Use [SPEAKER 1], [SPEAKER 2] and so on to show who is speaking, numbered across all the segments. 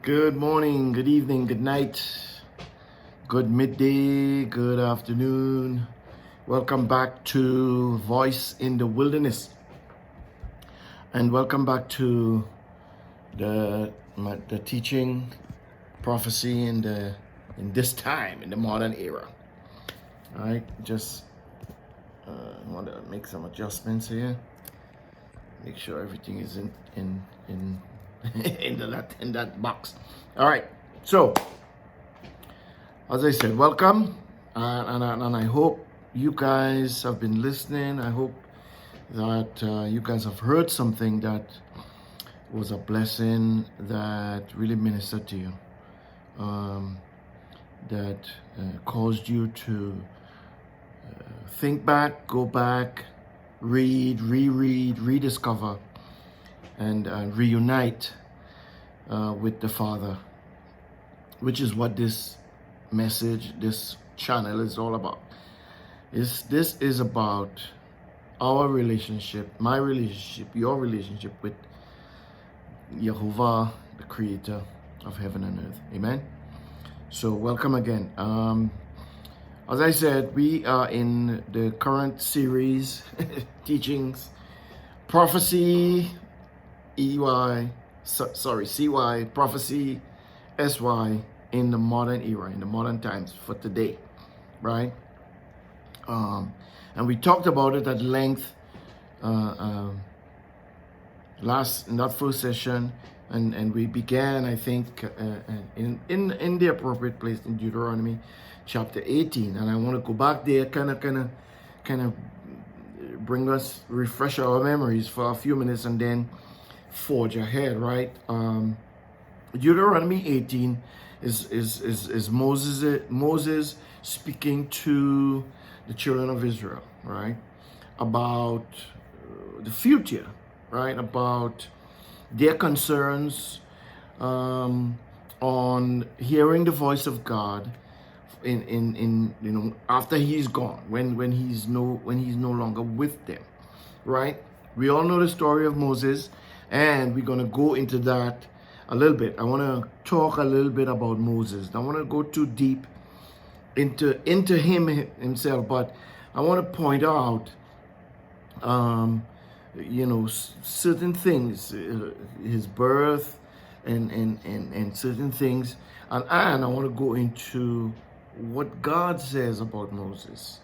[SPEAKER 1] Good morning, good evening, good night, good midday, good afternoon. Welcome back to Voice in the Wilderness. And welcome back to the teaching prophecy in this time, in the modern era. All right, just want to make some adjustments here. Make sure everything is in in that box. All right, so as I said, welcome, and I hope you guys have been listening. I hope that you guys have heard something that was a blessing, that really ministered to you, that caused you to think back, go back, read, reread, rediscover, and reunite with the Father, which is what this message, this channel is all about. This is about our relationship, my relationship, your relationship with Jehovah, the creator of heaven and earth. Amen. So welcome again. As I said, we are in the current series, teachings, Prophecy, CY, Prophecy, SY, in the modern era, in the modern times for today, right? And we talked about it at length in that first session, and we began, I think, in the appropriate place in Deuteronomy chapter 18, and I want to go back there, kind of refresh our memories for a few minutes, and then forge ahead, right? Deuteronomy 18 is Moses speaking to the children of Israel, right? About the future, right? About their concerns on hearing the voice of God in after he's gone, when he's no longer with them, right? We all know the story of Moses, and we're going to go into that a little bit. I want to talk a little bit about Moses. I don't want to go too deep into him himself, but I want to point out certain things, his birth and certain things, and I want to go into what God says about Moses,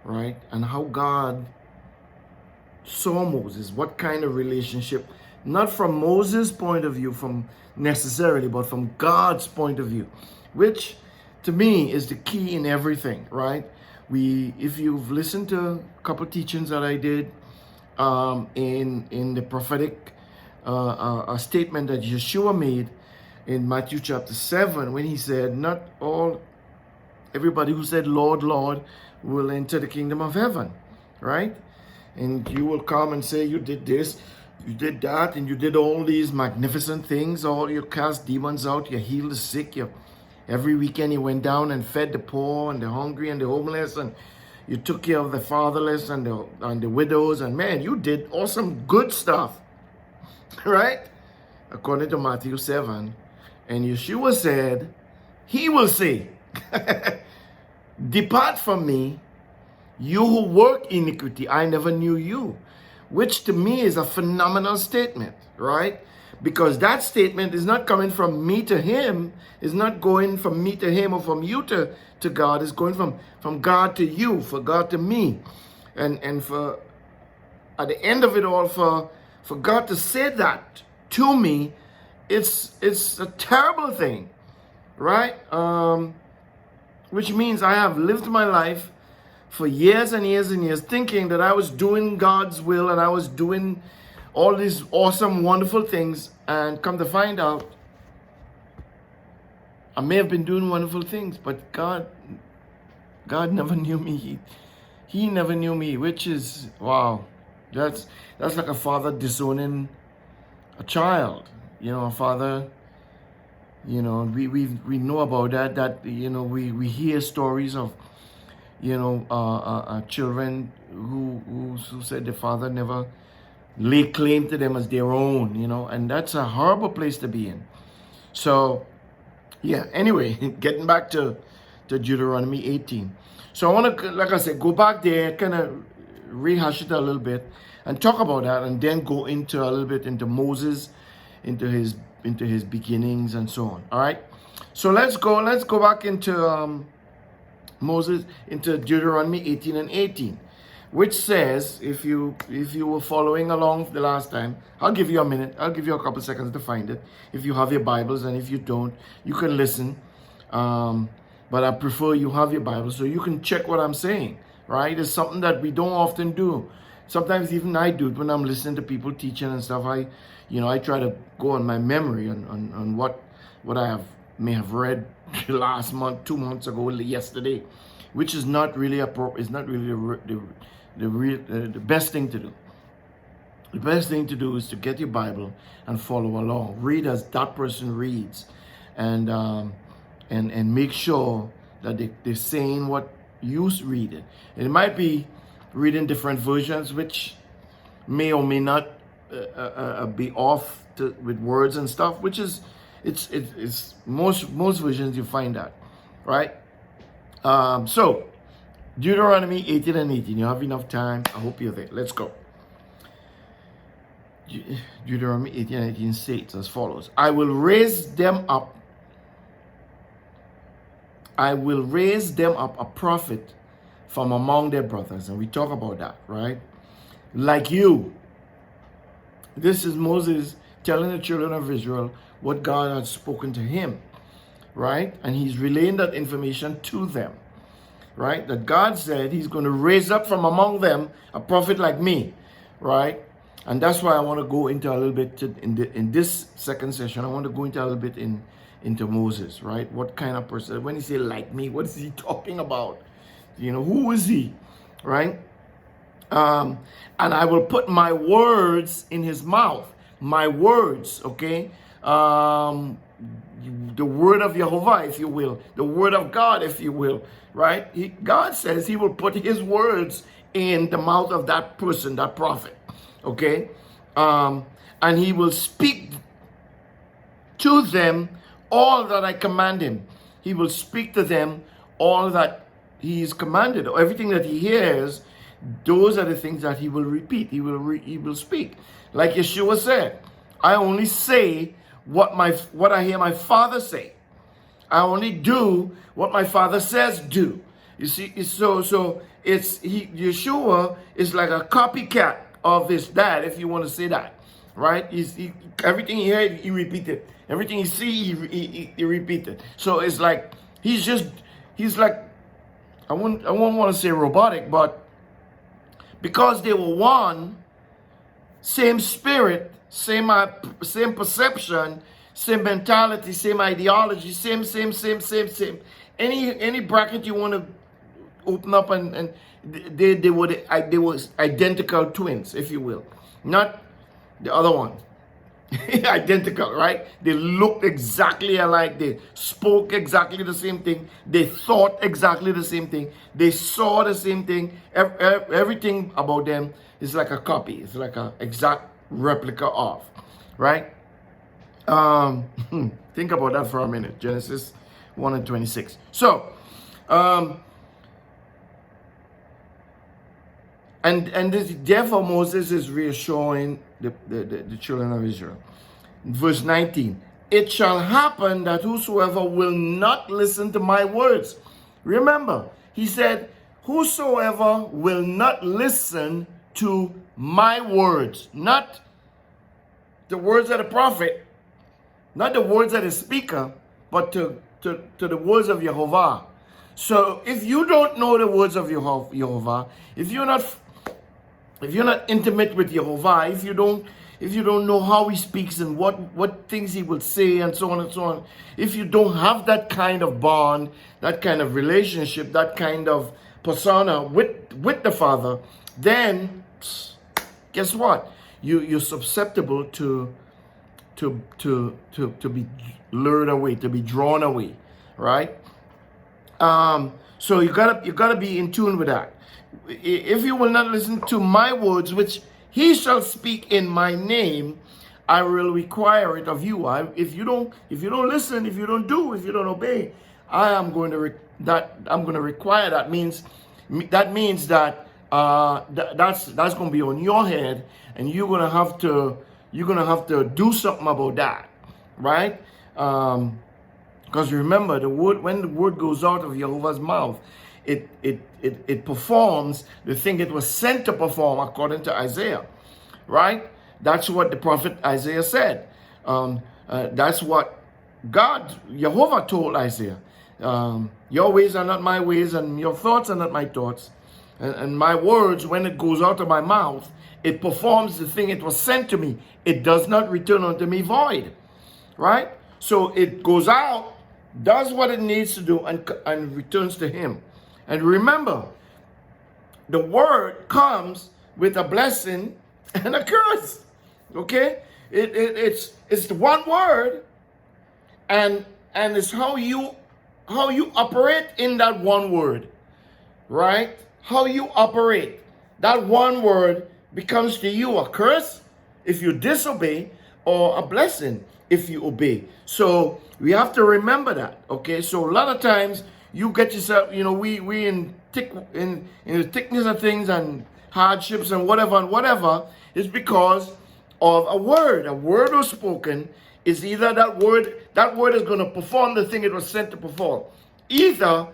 [SPEAKER 1] right? And how God saw Moses, what kind of relationship, not from Moses' point of view, from necessarily, but from God's point of view, which to me is the key in everything, right? If you've listened to a couple teachings that I did in the prophetic statement that Yeshua made in Matthew chapter 7, when he said, not everybody who said, Lord, Lord, will enter the kingdom of heaven, right? And you will come and say, you did this, you did that, and you did all these magnificent things. All you cast demons out, you healed the sick, every weekend you went down and fed the poor and the hungry and the homeless, and you took care of the fatherless and the widows, and man, you did awesome good stuff, right? According to Matthew 7. And Yeshua said, he will say, depart from me, you who work iniquity, I never knew you. Which to me is a phenomenal statement, right? Because that statement is not coming from me to him, is not going from me to him or from you to God, it's going from God to you, for God to me. And for at the end of it all, for God to say that to me, it's a terrible thing, right? Which means I have lived my life for years and years and years thinking that I was doing God's will and I was doing all these awesome, wonderful things, and come to find out, I may have been doing wonderful things, but God never knew me. He never knew me, which is, wow, that's like a father disowning a child. A father, we know about that, we hear stories of, children who said the father never lay claim to them as their own, and that's a horrible place to be in. So, yeah, anyway, getting back to Deuteronomy 18. So I want to, like I said, go back there, kind of rehash it a little bit and talk about that, and then go into a little bit into Moses, into his beginnings and so on. All right. So let's go back into Moses, into Deuteronomy 18 and 18, which says, if you were following along the last time, I'll give you a minute, I'll give you a couple seconds to find it, if you have your Bibles, and if you don't, you can listen, but I prefer you have your Bible so you can check what I'm saying, right? It's something that we don't often do. Sometimes even I do it when I'm listening to people teaching and stuff. I try to go on my memory on what I may have read last month, 2 months ago, yesterday, which is not really the best thing to do. The best thing to do is to get your Bible and follow along. Read as that person reads, and make sure that they're saying what you read it. And it might be reading different versions, which may or may not be off with words and stuff, which is it's most versions you find that, right? So Deuteronomy 18 and 18. You have enough time. I hope you're there. Let's go. Deuteronomy 18 and 18 states as follows: I will raise them up a prophet from among their brothers. And we talk about that, right? Like you. This is Moses telling the children of Israel what God had spoken to him, right? And he's relaying that information to them, right? That God said he's going to raise up from among them a prophet like me, right? And that's why I want to go into a little bit in this second session. I want to go into a little bit into Moses, right? What kind of person? When he say like me, what is he talking about? Who is he, right? And I will put my words in his mouth. My words, okay? The word of Jehovah, if you will. The word of God, if you will, right? God says he will put his words in the mouth of that person, that prophet, okay? And he will speak to them all that I command him. He will speak to them all that he is commanded. Everything that he hears, those are the things that he will repeat. He will speak. Like Yeshua said, I only say what I hear my Father say. I only do what my Father says do. You see, so Yeshua is like a copycat of his dad, if you want to say that, right? Everything he heard, he repeated. Everything he see, he repeated. So it's like he's like, I won't want to say robotic, but because they were one, same spirit, same perception, same mentality, same ideology, same. Any bracket you want to open up, and they were identical twins, if you will, not the other one. Identical, right? They looked exactly alike. They spoke exactly the same thing. They thought exactly the same thing. They saw the same thing. Everything about them is like a copy. It's like an exact replica of, right? Think about that for a minute. Genesis 1 and 26. So, and this, therefore Moses is reassuring the children of Israel. Verse 19, it shall happen that whosoever will not listen to my words. Remember, he said, whosoever will not listen to my words, not the words of the prophet, not the words of the speaker, but to the words of Jehovah. So if you don't know the words of Jehovah, if you're not intimate with Jehovah, if you don't know how he speaks and what things he will say and so on and so on, if you don't have that kind of bond, that kind of relationship, that kind of persona with the Father, then guess what? You're susceptible to be lured away, to be drawn away, right? So you gotta be in tune with that. If you will not listen to my words, which he shall speak in my name, I will require it of you. If you don't listen, if you don't do, if you don't obey, I'm going to require that. Means that that's going to be on your head, and you're going to have to do something about that, right? Because remember, when the word goes out of Jehovah's mouth, it performs the thing it was sent to perform, according to Isaiah, right? That's what the prophet Isaiah said. That's what Jehovah told Isaiah. Your ways are not my ways, and your thoughts are not my thoughts. And my words, when it goes out of my mouth, it performs the thing it was sent to me. It does not return unto me void, right? So it goes out, does what it needs to do, and returns to him. And remember, the word comes with a blessing and a curse. Okay? It's the one word, and it's how you operate in that one word, right? How you operate. That one word becomes to you a curse if you disobey, or a blessing if you obey. So we have to remember that. Okay? So a lot of times you get yourself, we in the thickness of things and hardships and whatever, is because of a word. A word was spoken. Is either that word is going to perform the thing it was sent to perform. Either,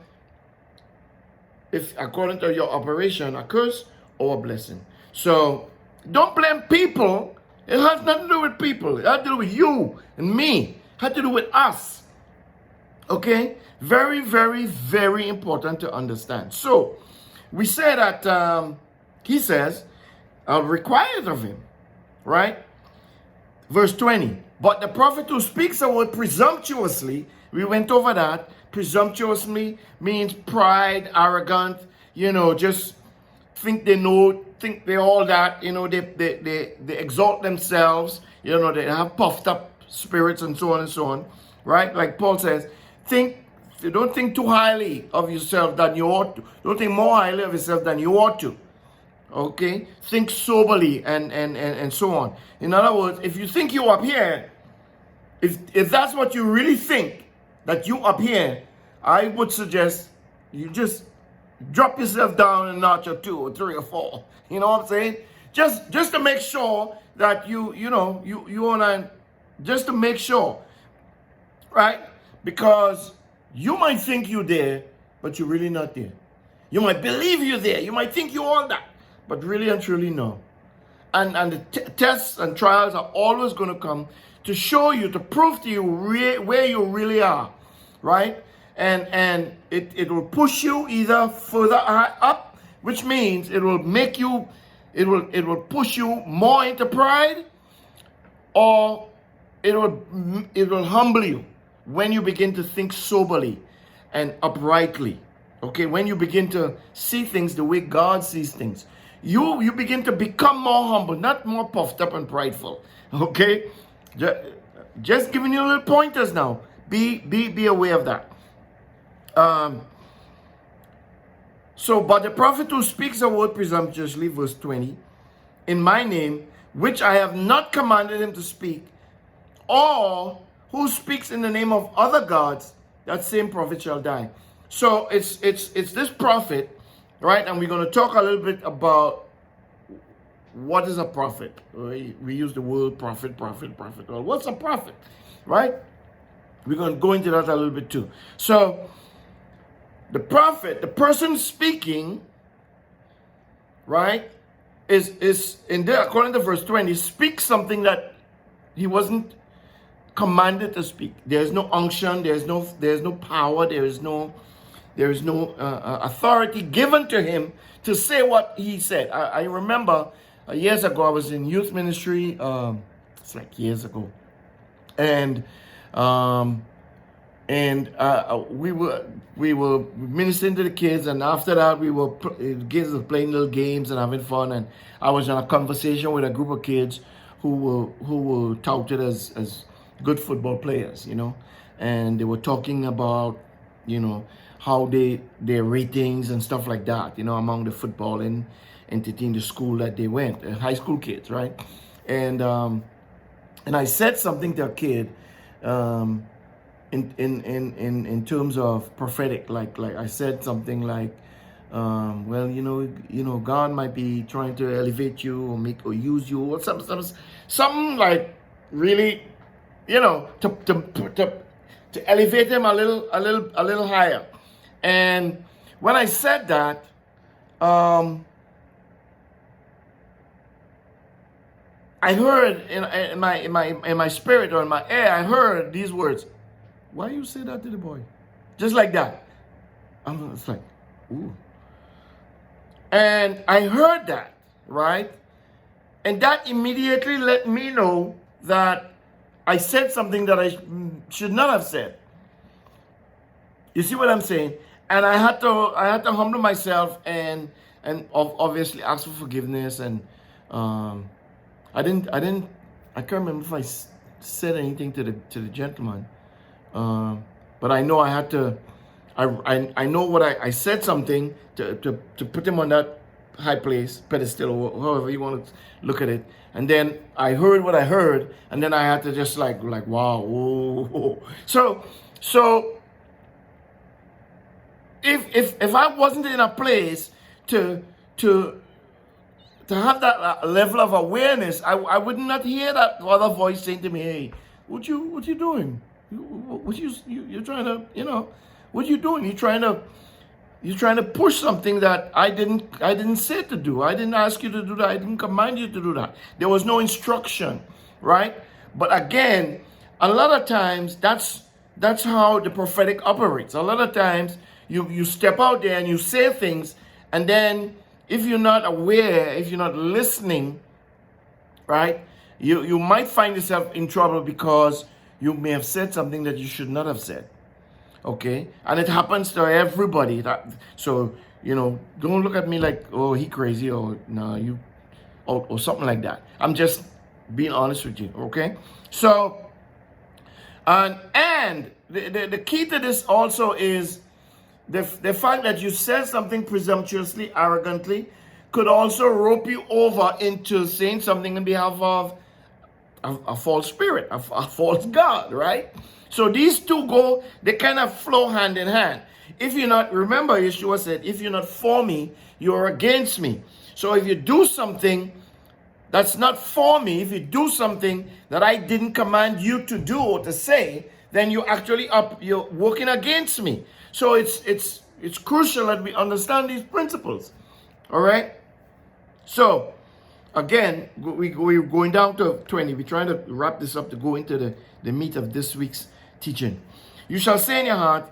[SPEAKER 1] if according to your operation, a curse or a blessing. So don't blame people. It has nothing to do with people. It has to do with you and me. It has to do with us. Okay? Very, very, very important to understand. So we say that he says, I'll require it of him. Right? Verse 20. But the prophet who speaks a word presumptuously, we went over that. Presumptuously means pride, arrogant, just think they know, think they all that, they exalt themselves, they have puffed up spirits and so on, right? Like Paul says, don't think too highly of yourself than you ought to. Don't think more highly of yourself than you ought to. Okay? Think soberly and so on. In other words, if you think you up here, if that's what you really think, that you up here, I would suggest you just drop yourself down a notch or 2 or 3 or 4. You know what I'm saying? Just to make sure that you wanna, just to make sure, right? Because you might think you're there, but you're really not there. You might believe you're there. You might think you're all that, but really and truly no. And the tests and trials are always going to come to show you, to prove to you where you really are, right? And it will push you either further up, which means it will make you, it will push you more into pride, or it will humble you when you begin to think soberly and uprightly. Okay, when you begin to see things the way God sees things, you begin to become more humble, not more puffed up and prideful. Okay, just giving you little pointers now. Be aware of that. So, but the prophet who speaks a word presumptuously, verse 20, in my name, which I have not commanded him to speak, or who speaks in the name of other gods, that same prophet shall die. So it's this prophet, right? And we're going to talk a little bit about what is a prophet. We use the word prophet. Well, what's a prophet, right? We're going to go into that a little bit too. So the prophet, the person speaking, right, is in there, according to verse 20, speaks something that he wasn't commanded to speak. There's no unction, there's no power, there is no authority given to him to say what he said. I remember years ago, I was in youth ministry. It's like years ago, and we were ministering to the kids, and after that, kids were playing little games and having fun, and I was in a conversation with a group of kids who were touted as good football players, and they were talking about, how their ratings and stuff like that, among the footballing entity in the school that they went, high school kids, right? And And I said something to a kid, um, in terms of prophetic, like I said something like, well, God might be trying to elevate you or make or use you or something like really, to elevate him a little higher. And when I said that, um, I heard in my spirit or in my ear, I heard these words. Why you say that to the boy? Just like that. It's like, ooh. And I heard that, right? And that immediately let me know that I said something that I should not have said. You see what I'm saying? And I had to humble myself and obviously ask for forgiveness. And I can't remember if I said anything to the gentleman. But I know I had to. I know what I said something to put him on that high place, pedestal, or however you want to look at it. And then I heard what I heard, and then I had to just like wow, whoa. So if I wasn't in a place to have that level of awareness, I would not hear that other voice saying to me, "Hey, what you doing? You're trying to, what you doing? You're trying to push something that I didn't say to do. I didn't ask you to do that. I didn't command you to do that. There was no instruction, right? But again, a lot of times that's how the prophetic operates. A lot of times you step out there and you say things, and then if you're not aware, if you're not listening, right, you might find yourself in trouble because you may have said something that you should not have said. Okay? And it happens to everybody. So, don't look at me like, oh, he crazy, or no, you, or something like that. I'm just being honest with you, okay? So, and the key to this also is the fact that you said something presumptuously, arrogantly, could also rope you over into saying something on behalf of a false spirit, a false God, right? So these two they kind of flow hand in hand. If you're not, remember Yeshua said, if you're not for me, you're against me. So if you do something that's not for me, if you do something that I didn't command you to do or to say, then you're working against me. So it's crucial that we understand these principles. All right? So again, we're going down to 20. We're trying to wrap this up to go into the meat of this week's teaching. You shall say in your heart,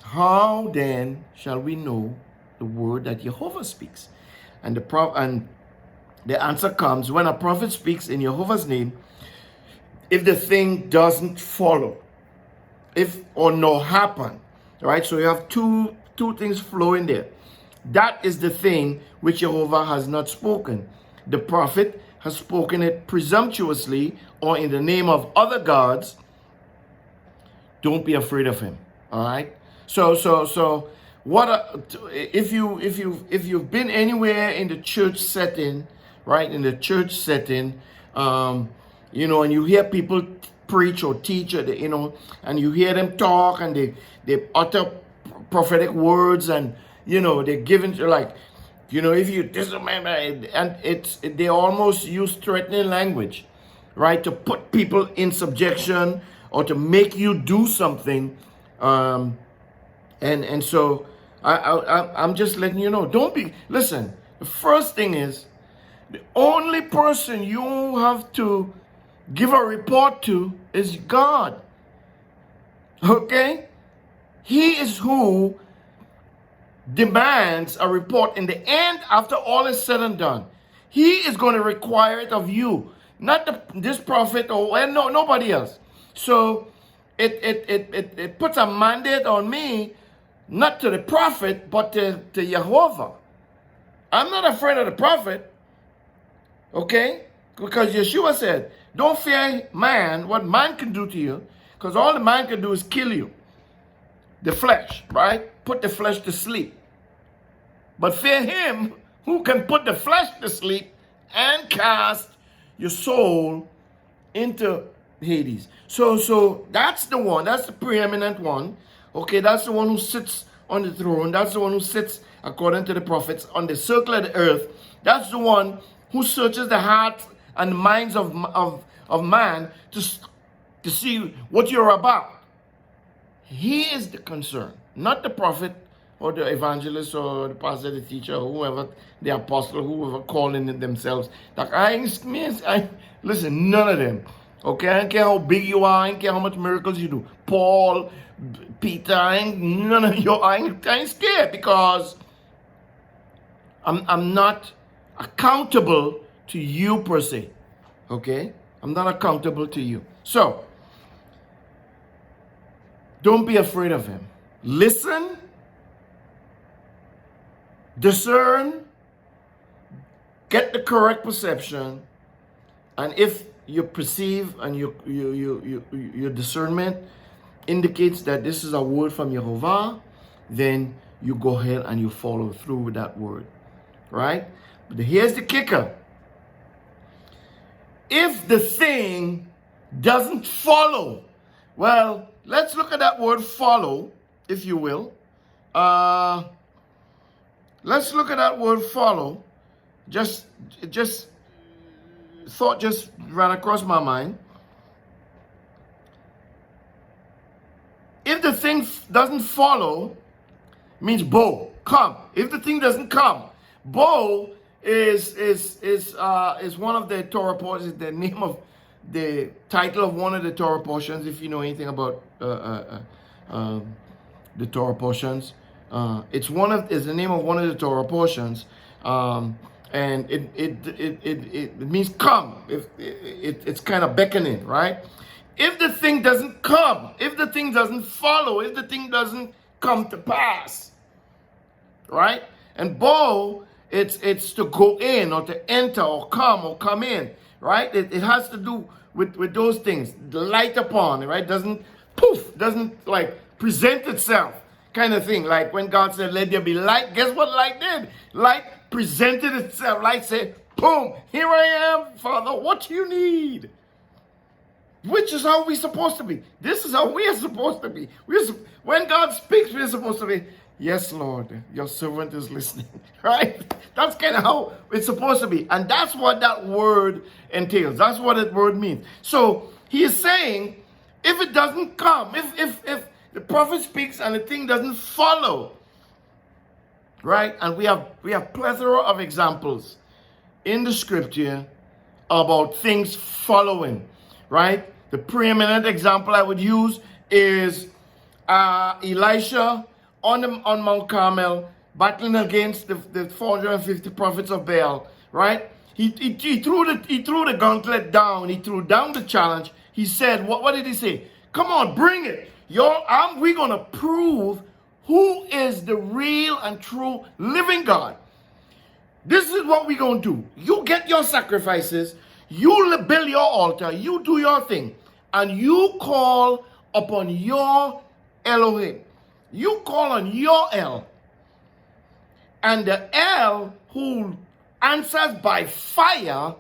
[SPEAKER 1] how then shall we know the word that Jehovah speaks? And the answer comes when a prophet speaks in Jehovah's name, if the thing doesn't follow, if or no happen. All right, so you have two things flowing there. That is the thing which Jehovah has not spoken. The prophet has spoken it presumptuously or in the name of other gods. Don't be afraid of him. All right. So if you've been anywhere in the church setting, right? In the church setting, and you hear people preach or teach, and you hear them talk, and they utter prophetic words, and they're given to if you and they almost use threatening language, right, to put people in subjection or to make you do something, and so I'm just letting you know. Listen. The first thing is, the only person you have to give a report to is God. Okay? He is who demands a report in the end after all is said and done. He is going to require it of you, not this prophet or nobody else. So it puts a mandate on me, not to the prophet, but to Jehovah. I'm not afraid of the prophet, okay? Because Yeshua said, don't fear man, what man can do to you, because all the man can do is kill you. The flesh, right? Put the flesh to sleep. But fear him who can put the flesh to sleep and cast your soul into Hades. So that's the one. That's the preeminent one. Okay, that's the one who sits on the throne. That's the one who sits, according to the prophets, on the circle of the earth. That's the one who searches the heart and minds of man to see what you're about. He is the concern, not the prophet or the evangelist or the pastor, the teacher, or whoever, the apostle, whoever calling it themselves. Like listen, none of them. Okay, I don't care how big you are, I don't care how much miracles you do. Paul, Peter, none of you. I ain't scared because I'm not accountable to you per se. Okay, I'm not accountable to you. So don't be afraid of him. Listen, discern, get the correct perception, and if you perceive and your discernment indicates that this is a word from Jehovah, then you go ahead and you follow through with that word, right? But here's the kicker. If the thing doesn't follow, well, let's look at that word follow, if you will. Let's look at that word follow. Thought just ran across my mind. If the thing doesn't follow, means bow, come. If the thing doesn't come, bow is one of the Torah portions, the name of the title of one of the Torah portions, if you know anything about the Torah portions. It's the name of one of the Torah portions, and it means come. It's kind of beckoning, right? If the thing doesn't come, if the thing doesn't follow, if the thing doesn't come to pass, right? And bow, it's to go in or to enter or come in, right? It has to do with those things. The light upon, right? Doesn't like present itself, kind of thing. Like when God said, let there be light, guess what light did? Light presented itself. Light said, boom, here I am, Father, what you need? Which is how we're supposed to be. This is how we are supposed to be. When God speaks, we're supposed to be, yes, Lord, your servant is listening, right? That's kind of how it's supposed to be. And that's what that word entails. That's what that word means. So he is saying, if it doesn't come, if the prophet speaks and the thing doesn't follow, right? And we have plethora of examples in the scripture about things following, right? The preeminent example I would use is Elisha on Mount Carmel, battling against the 450 prophets of Baal, right? He threw the gauntlet down. He threw down the challenge. He said, what did he say? Come on, bring it. We're going to prove who is the real and true living God. This is what we're going to do. You get your sacrifices. You build your altar. You do your thing. And you call upon your Elohim. You call on your El. And the El who answers by fire,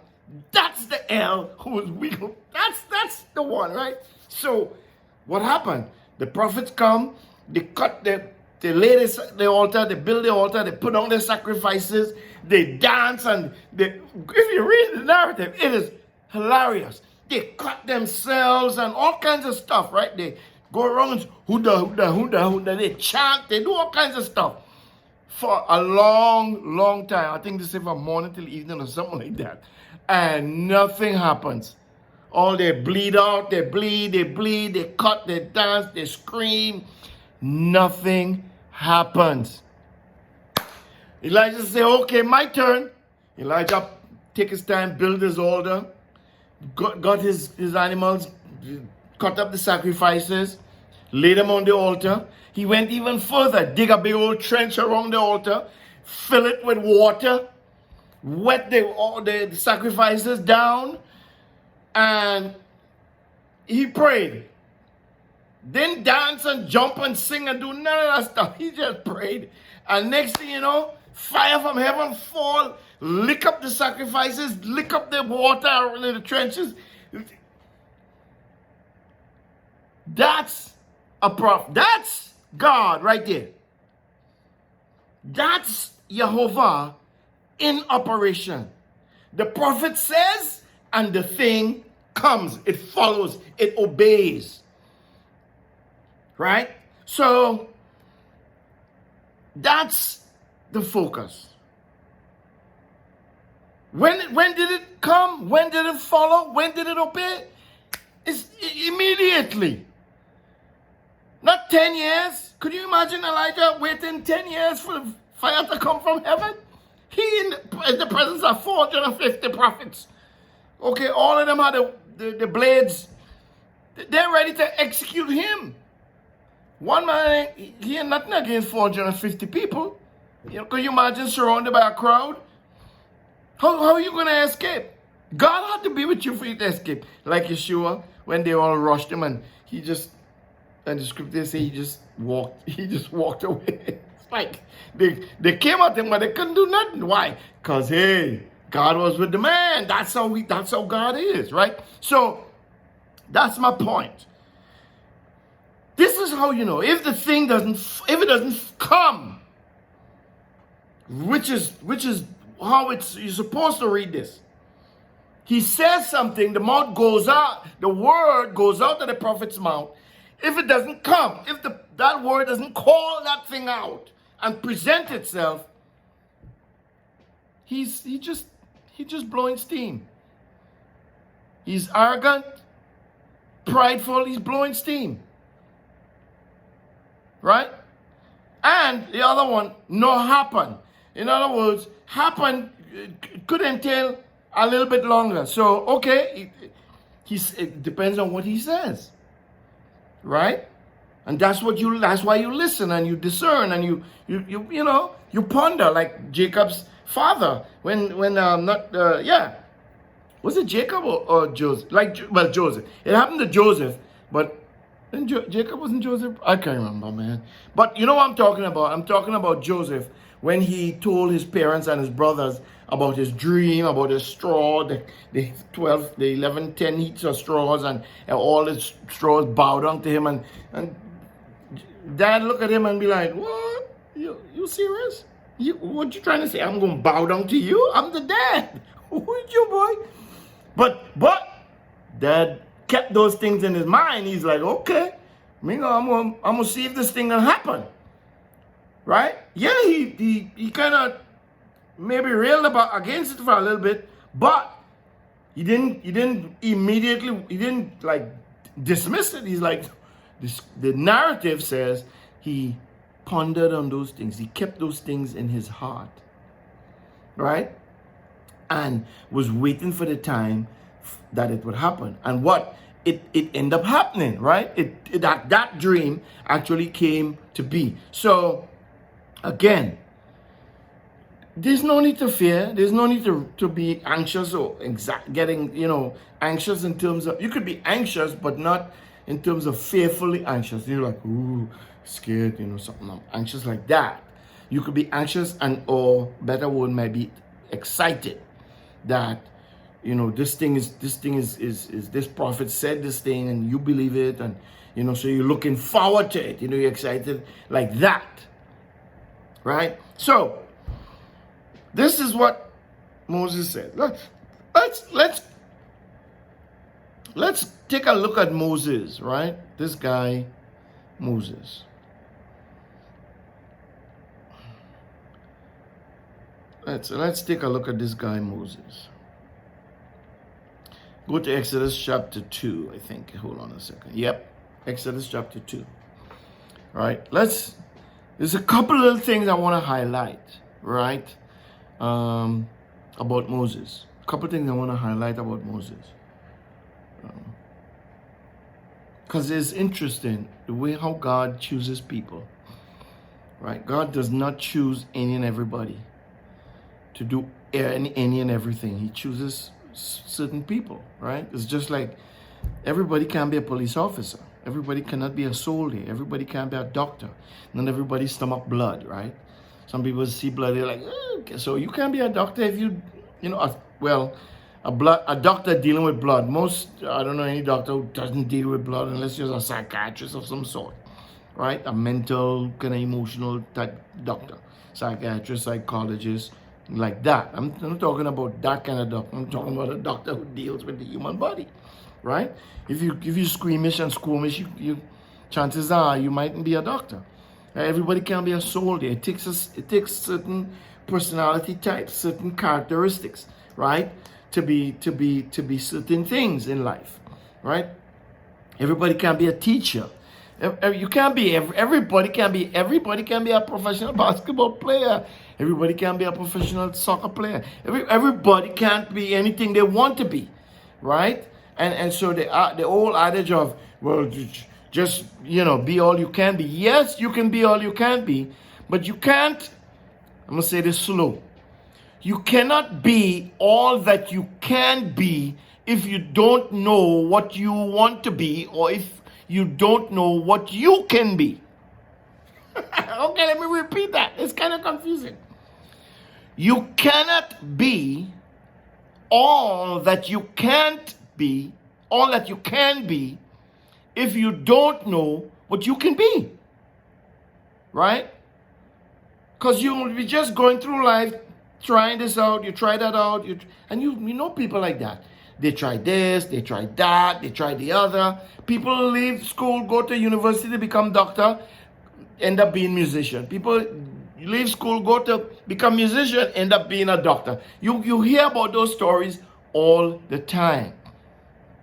[SPEAKER 1] that's the El who is weak. That's the one, right? So what happened? The prophets come, they cut they lay the altar, they build the altar, they put on their sacrifices, they dance, and if you read the narrative, it is hilarious. They cut themselves and all kinds of stuff, right? They go around, huda, they chant, they do all kinds of stuff for a long, long time. I think they say from morning till evening or something like that. And nothing happens. All they bleed out, they bleed, they cut, they dance, they scream. Nothing happens. Elijah say, okay, my turn. Elijah take his time, build his altar, got his animals, cut up the sacrifices, laid them on the altar. He went even further, dig a big old trench around the altar, fill it with water, wet the sacrifices down, and he prayed. Didn't dance and jump and sing and do none of that stuff. He just prayed. And next thing you know, fire from heaven fall, lick up the sacrifices, lick up the water in the trenches. That's a prophet. That's God right there. That's Jehovah in operation. The prophet says, and the thing comes. It follows. It obeys. Right? So, that's the focus. When did it come? When did it follow? When did it obey? It's immediately. Not 10 years. Could you imagine Elijah waiting 10 years for the fire to come from heaven? He in the presence of 450 prophets. Okay, all of them had the blades. They're ready to execute him. One man, he had nothing against 450 people. Could you imagine surrounded by a crowd? How are you going to escape? God had to be with you for you to escape. Like Yeshua, when they all rushed him and he just, and the scripture say he just walked away. It's like they came at him, but they couldn't do nothing. Why? Because, hey, God was with the man. That's how God is, right? So that's my point. This is how you know if it doesn't come, which is how you're supposed to read this. He says something, the mouth goes out, the word goes out of the prophet's mouth. If it doesn't come, if that word doesn't call that thing out and present itself, he's just blowing steam. He's arrogant, prideful, he's blowing steam. Right? And the other one, no happen. In other words, happen could entail a little bit longer. So, okay, it depends on what he says. Right? And that's why you listen and you discern and you ponder, like Jacob's father when was it Jacob or Joseph? Joseph. It happened to Joseph, but then Jacob wasn't Joseph. I can't remember, man. But you know what I'm talking about? I'm talking about Joseph when he told his parents and his brothers about his dream, about his straw, the 11, 10 heaps of straws, and all the straws bowed down to him, and Dad look at him and be like, "What? You serious? What you trying to say? I'm going to bow down to you? I'm the dad. Who is you, boy?" But Dad kept those things in his mind. He's like, okay, I'm gonna see if this thing gonna happen. Right? Yeah, he kind of maybe railed against it for a little bit, but he didn't immediately like dismiss it. He's like, the narrative says he pondered on those things. He kept those things in his heart. Right? And was waiting for the time that it would happen. And what? It ended up happening, right? That dream actually came to be. So, again, there's no need to fear. There's no need to be anxious or getting, anxious in terms of, you could be anxious, but not in terms of fearfully anxious. You're like, ooh, scared, something. I'm anxious like that. You could be anxious or better word might be excited that, this thing is this prophet said this thing and you believe it, and, so you're looking forward to it. You're excited like that. Right? So, this is what Moses said. Let's take a look at Moses, right? This guy, Moses. Let's take a look at this guy, Moses. Go to Exodus chapter 2, I think. Hold on a second. Yep. Exodus chapter 2. All right. There's a couple of things I want to highlight, right? About Moses. A couple of things I want to highlight about Moses. Because it's interesting the way how God chooses people, right? God does not choose any and everybody to do any and everything. He chooses certain people, right? It's just like everybody can't be a police officer. Everybody cannot be a soldier. Everybody can't be a doctor. Not everybody stomach blood, right? Some people see blood, they're like, okay, so you can't be a doctor if a doctor dealing with blood. I don't know any doctor who doesn't deal with blood unless you're a psychiatrist of some sort, right? A mental, kind of emotional type doctor, psychiatrist, psychologist, like that. I'm not talking about that kind of doctor. I'm talking about a doctor who deals with the human body, right? If you squeamish and squirmish, you chances are you mightn't be a doctor. Everybody can be a soldier. It takes certain personality types, certain characteristics, right? To be certain things in life, right? Everybody can be a teacher. You can't be everybody can be a professional basketball player. Everybody can be a professional soccer player. Everybody can't be anything they want to be, right? And so the old adage of, well, just be all you can be. Yes, you can be all you can be, but you can't. I'm gonna say this slow. You cannot be all that you can be if you don't know what you want to be, or if you don't know what you can be. Okay, let me repeat that. It's kind of confusing. You cannot be all that you can't be, all that you can be, if you don't know what you can be. Right? Because you will be just going through life trying this out, you try that out, and you know people like that. They try this, they try that, they try the other. People leave school, go to university to become doctor, end up being musician. People leave school, go to become musician, end up being a doctor. You hear about those stories all the time,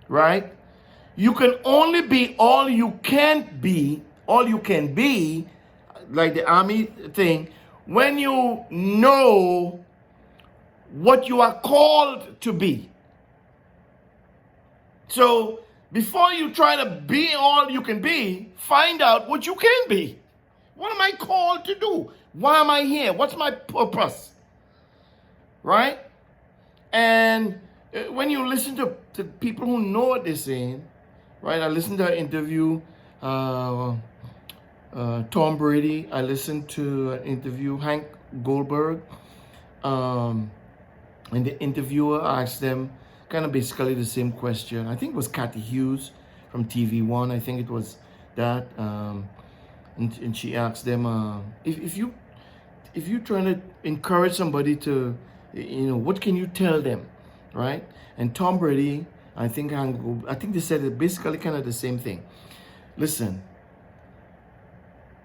[SPEAKER 1] right? You can only be all you can be, like the army thing, when you know what you are called to be. So before you try to be all you can be, find out what you can be. What am I called to do? Why am I here? What's my purpose? Right? And when you listen to people who know what they're saying, right? I listened to an interview, Tom Brady. I listened to an interview, Hank Goldberg. And the interviewer asked them kind of basically the same question. I think it was Kathy Hughes from TV1. I think it was that. And she asked them, if you're trying to encourage somebody to, what can you tell them, right? And Tom Brady, I think they said it basically kind of the same thing. Listen,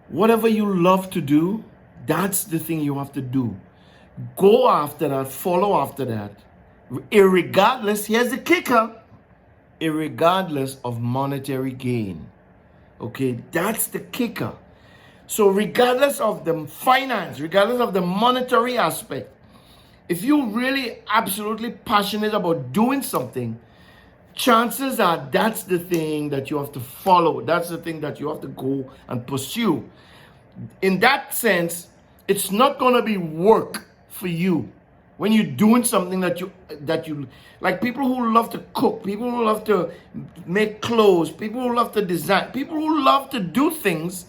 [SPEAKER 1] whatever you love to do, that's the thing you have to do. Go after that, follow after that, irregardless, here's the kicker, irregardless of monetary gain. Okay, that's the kicker. So regardless of the finance, regardless of the monetary aspect, if you're really absolutely passionate about doing something, chances are that's the thing that you have to follow. That's the thing that you have to go and pursue. In that sense, it's not going to be work for you when you're doing something that you like. People who love to cook, people who love to make clothes, people who love to design, people who love to do things,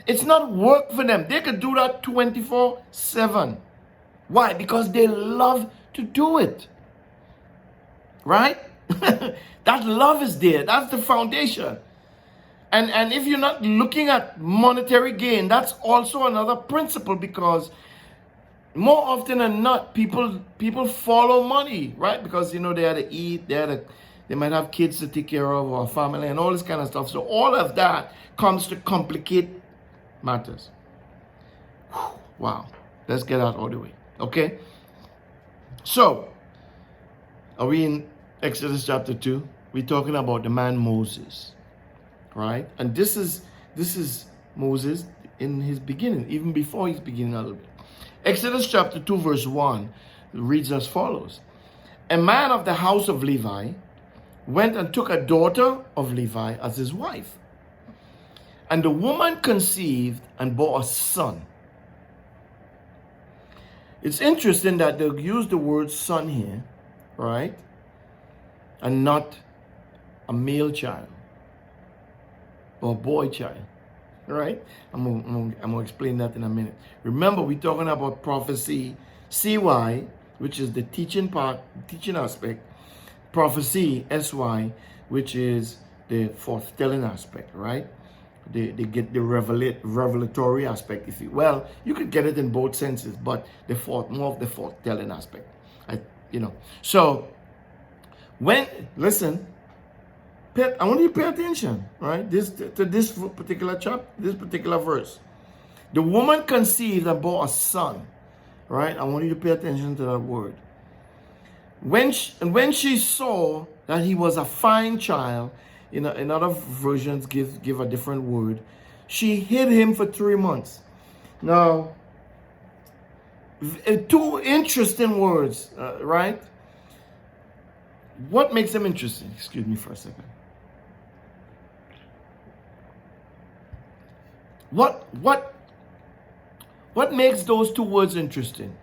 [SPEAKER 1] it's not work for them. They could do that 24/7. Why? Because they love to do it, right? That love is there. That's the foundation. And if you're not looking at monetary gain, that's also another principle, because more often than not, people follow money, right? Because they had to eat, they might have kids to take care of, or family, and all this kind of stuff. So all of that comes to complicate matters. Wow, let's get out all the way, okay? So, are we in Exodus chapter 2? We're talking about the man Moses, right? And this is Moses in his beginning, even before his beginning a little bit. Exodus chapter 2 verse 1 reads as follows. A man of the house of Levi went and took a daughter of Levi as his wife. And the woman conceived and bore a son. It's interesting that they use the word son here, right? And not a male child or boy child. Right? I'm gonna explain that in a minute. Remember, we're talking about prophecy, CY, which is the teaching part, teaching aspect. Prophecy, SY, which is the forth-telling aspect, right? They get the revelatory aspect, if you well, you could get it in both senses, but more of the forth-telling aspect. So when listen, I want you to pay attention, right? This particular chapter, this particular verse. The woman conceived and bore a son, right? I want you to pay attention to that word. When she saw that he was a fine child, in other versions give a different word, she hid him for 3 months. Now, two interesting words, right? What makes them interesting? Excuse me for a second. What makes those two words interesting?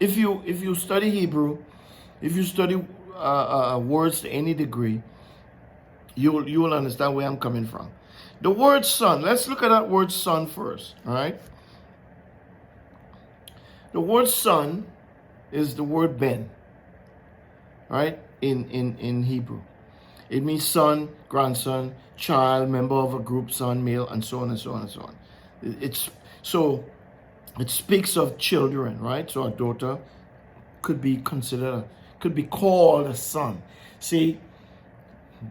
[SPEAKER 1] If you study Hebrew, if you study words to any degree, you will understand where I'm coming from. The word son. Let's look at that word son first. All right. The word son is the word ben. Right, in Hebrew, it means son, grandson, child, member of a group, son, male, and so on and so on and so on. It speaks of children, right? So a daughter could be called a son. See,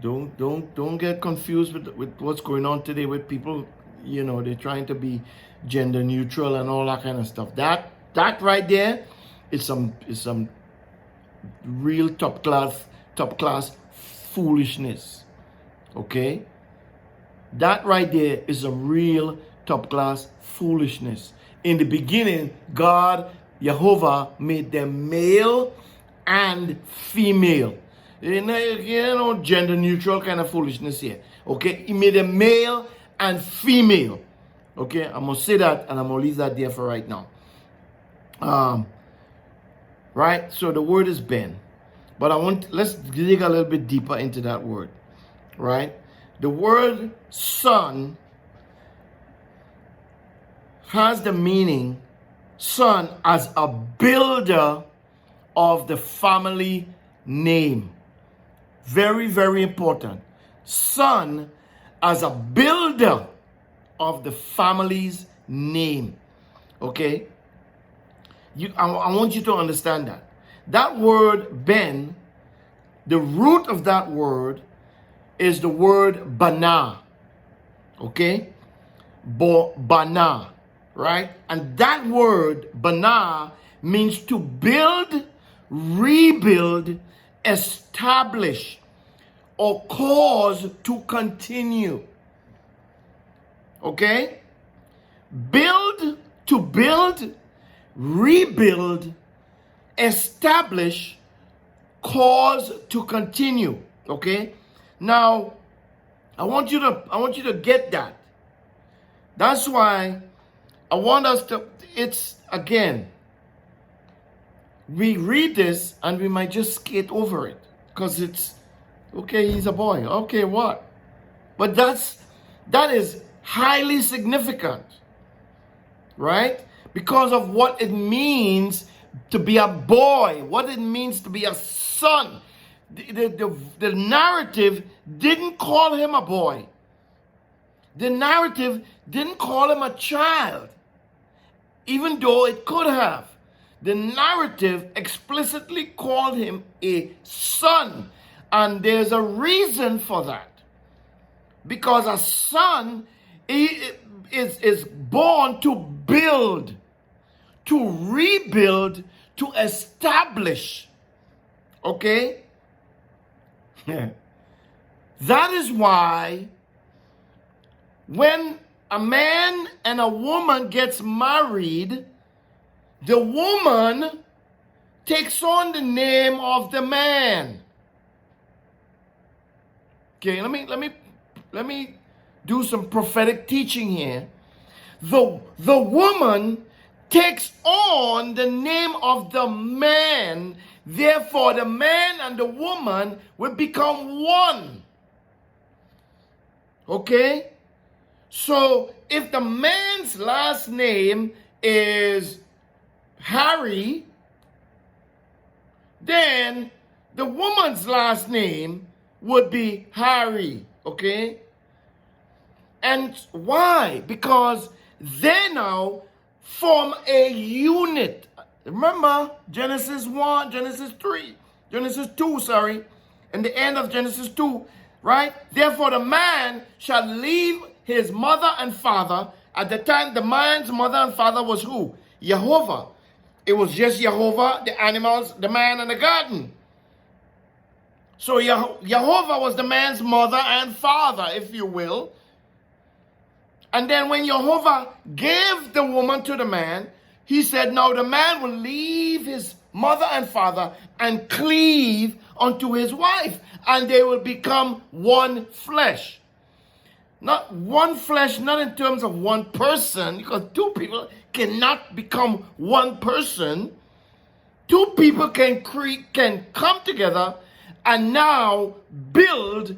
[SPEAKER 1] don't get confused with what's going on today with people. They're trying to be gender neutral and all that kind of stuff. That right there is some real top class foolishness. Okay, that right there is a real top class foolishness. In the beginning, God, Jehovah, made them male and female. Gender neutral kind of foolishness here. Okay, He made them male and female. Okay, I'm gonna say that and I'm gonna leave that there for right now. Right? So the word is ben. But let's dig a little bit deeper into that word. Right? The word son has the meaning son as a builder of the family name. Very, very important. Son as a builder of the family's name. Okay? I want you to understand that. That word ben, the root of that word is the word bana. Okay? Bana. Right? And that word bana means to build, rebuild, establish, or cause to continue. Okay? To build, rebuild, establish, cause to continue. Okay? Now, I want you to get that. That's why I want us to, it's again, we read this and we might just skate over it because it's okay, he's a boy. Okay, what? But that is highly significant, right? Because of what it means to be a boy, what it means to be a son. The narrative didn't call him a boy. The narrative didn't call him a child, even though it could have. The narrative explicitly called him a son, and there's a reason for that. Because a son is born to build, to rebuild, to establish. Okay? That is why when a man and a woman gets married, the woman takes on the name of the man. Okay, let me do some prophetic teaching here. The woman takes on the name of the man. Therefore, the man and the woman will become one. Okay? So, if the man's last name is Harry, then the woman's last name would be Harry, okay? And why? Because they now form a unit. Remember Genesis 1, Genesis 3, Genesis 2, sorry, and the end of Genesis 2, right? Therefore the man shall leave his mother and father. At the time, the man's mother and father was who? Jehovah. It was just Jehovah, the animals, the man, and the garden. So Jehovah was the man's mother and father, if you will. And then when Jehovah gave the woman to the man, he said, now the man will leave his mother and father and cleave unto his wife, and they will become one flesh. Not one flesh, not in terms of one person, because two people cannot become one person. Two people can come together and now build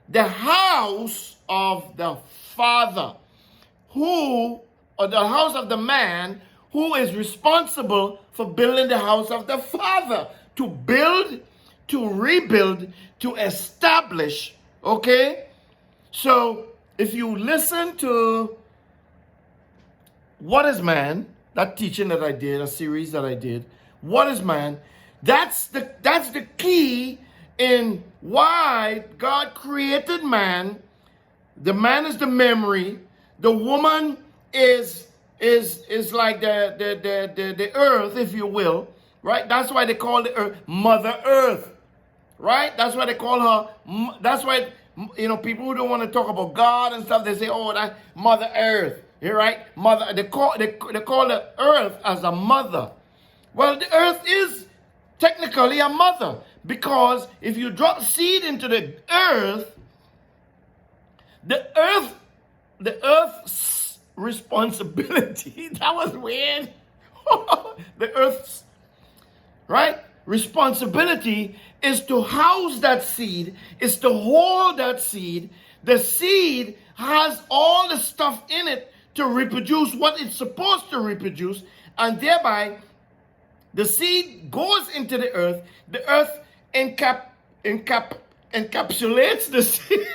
[SPEAKER 1] the house of the Father, or the house of the man who is responsible for building the house of the Father, to build, to rebuild, to establish, okay? So if you listen to What is Man, that teaching that I did, a series that I did, What is Man, that's the key in why God created man. The man is the memory. The woman is like the earth, if you will, right? That's why they call the earth Mother Earth, right? That's why they call her. That's why, you know, people who don't want to talk about God and stuff, they say, oh, that Mother Earth, right? Mother. They call the earth as a mother. Well, the earth is technically a mother, because if you drop seed into the earth's responsibility, that was weird. The earth's, right, responsibility is to house that seed, is to hold that seed. The seed has all the stuff in it to reproduce what it's supposed to reproduce, and thereby the seed goes into the earth. The earth encapsulates the seed.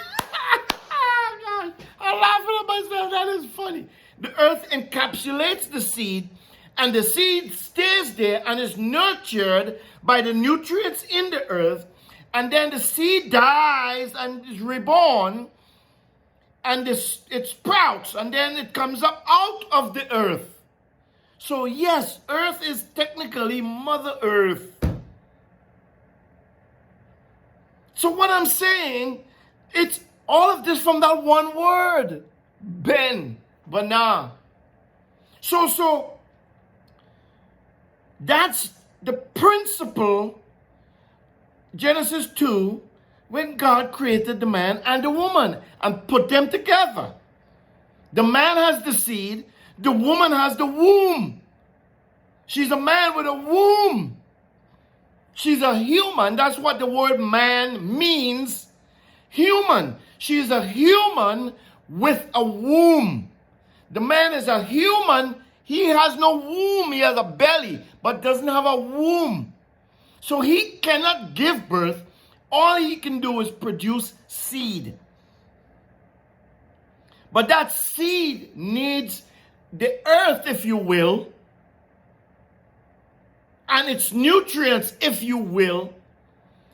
[SPEAKER 1] Oh, God, I'm laughing at myself. That is funny. The earth encapsulates the seed, and the seed stays there and is nurtured by the nutrients in the earth. And then the seed dies and is reborn, and it sprouts, and then it comes up out of the earth. So yes, earth is technically Mother Earth. So what I'm saying, it's all of this from that one word, Bana. So that's the principle, Genesis 2, when God created the man and the woman and put them together. The man has the seed, the woman has the womb. She's a man with a womb. She's a human. That's what the word man means. Human. She's a human with a womb. The man is a human. He has no womb. He has a belly, but doesn't have a womb. So he cannot give birth. All he can do is produce seed. But that seed needs the earth, if you will, and its nutrients, if you will,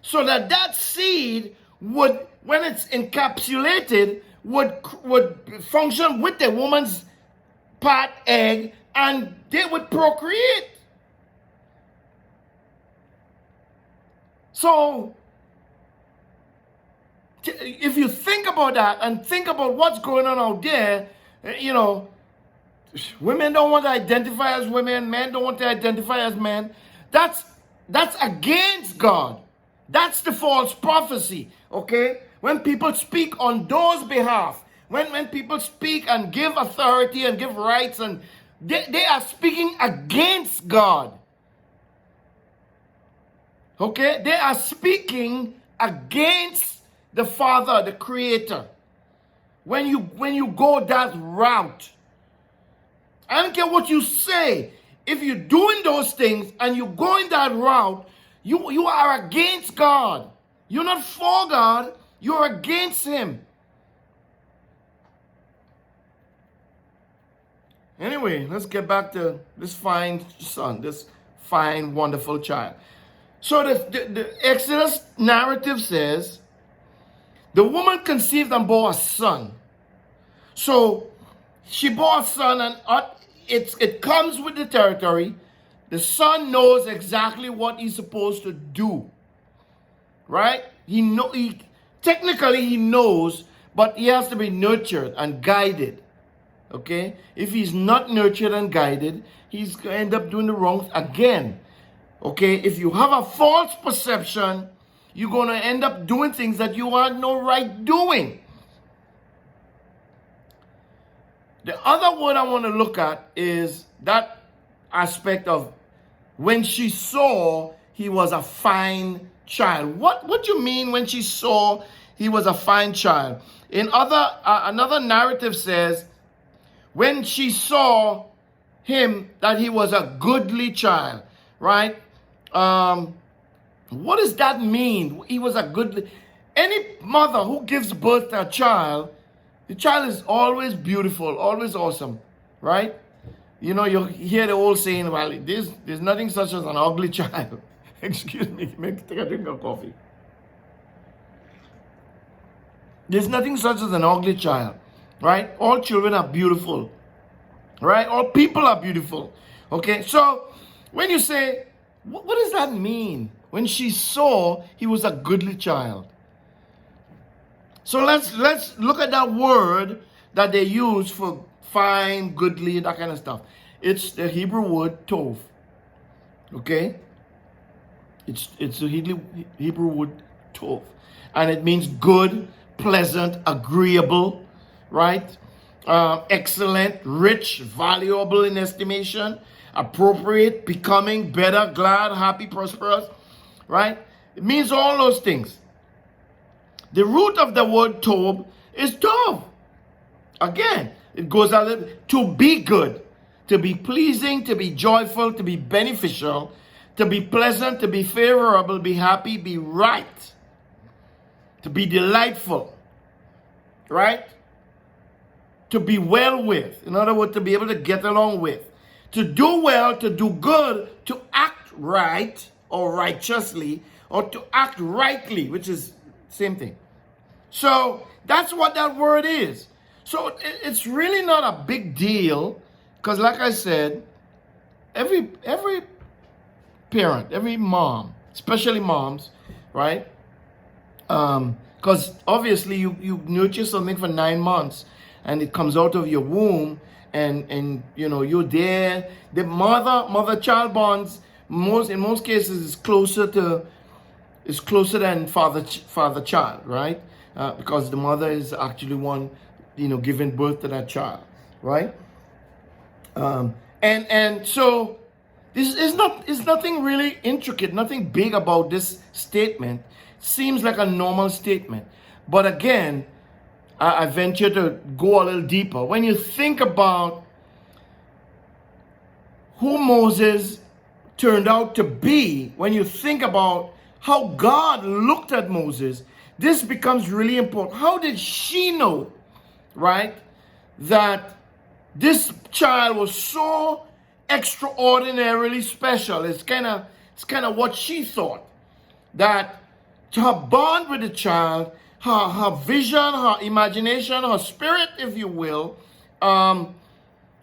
[SPEAKER 1] so that seed would, when it's encapsulated, would function with the woman's part egg, and they would procreate. So if you think about that and think about what's going on out there, you know, women don't want to identify as women, men don't want to identify as men. That's against God. That's the false prophecy, okay? When people speak on those behalf, when people speak and give authority and give rights, and they are speaking against God. Okay? They are speaking against the Father, the Creator. When you go that route, I don't care what you say. If you're doing those things and you go in that route, You are against God. You're not for God. You're against him. Anyway, let's get back to this fine son, this fine, wonderful child. So the Exodus narrative says, the woman conceived and bore a son. So she bore a son, and it comes with the territory. The son knows exactly what he's supposed to do, right? Technically he knows, but he has to be nurtured and guided. Okay? If he's not nurtured and guided, he's going to end up doing the wrong again. Okay? If you have a false perception, you're going to end up doing things that you had no right doing. The other word I want to look at is that aspect of when she saw he was a fine child. What do you mean when she saw he was a fine child? In another narrative says, when she saw him that he was a goodly child, right? What does that mean? He was a goodly. Any mother who gives birth to a child, the child is always beautiful, always awesome, right? You know, you hear the old saying, well, there's nothing such as an ugly child. Excuse me, take a drink of coffee. There's nothing such as an ugly child, right? All children are beautiful, right? All people are beautiful, okay? So when you say, what does that mean? When she saw he was a goodly child. So let's look at that word that they use for fine, goodly, that kind of stuff. It's the Hebrew word tov. Okay? It's the Hebrew word tov. And it means good, pleasant, agreeable, right? Excellent, rich, valuable in estimation, appropriate, becoming, better, glad, happy, prosperous, right? It means all those things. The root of the word tov is tov. Again, it goes out to be good, to be pleasing, to be joyful, to be beneficial, to be pleasant, to be favorable, be happy, be right, to be delightful, right? To be well with. In other words, to be able to get along with. To do well, to do good, to act right or righteously, or to act rightly, which is the same thing. So that's what that word is. So it's really not a big deal, because like I said, every parent, every mom, especially moms, right? Because obviously you nurture something for 9 months and it comes out of your womb, and you know you're there. The mother-child bonds in most cases is closer than father-child, right? Because the mother is actually one, giving birth to that child, right? And so this is nothing really intricate, nothing big about this statement. Seems like a normal statement, but again, I venture to go a little deeper. When you think about who Moses turned out to be, when you think about how God looked at Moses, this becomes really important. How did she know, right, that this child was so extraordinarily special? It's kind of what she thought, that her bond with the child, her vision, her imagination, her spirit, if you will,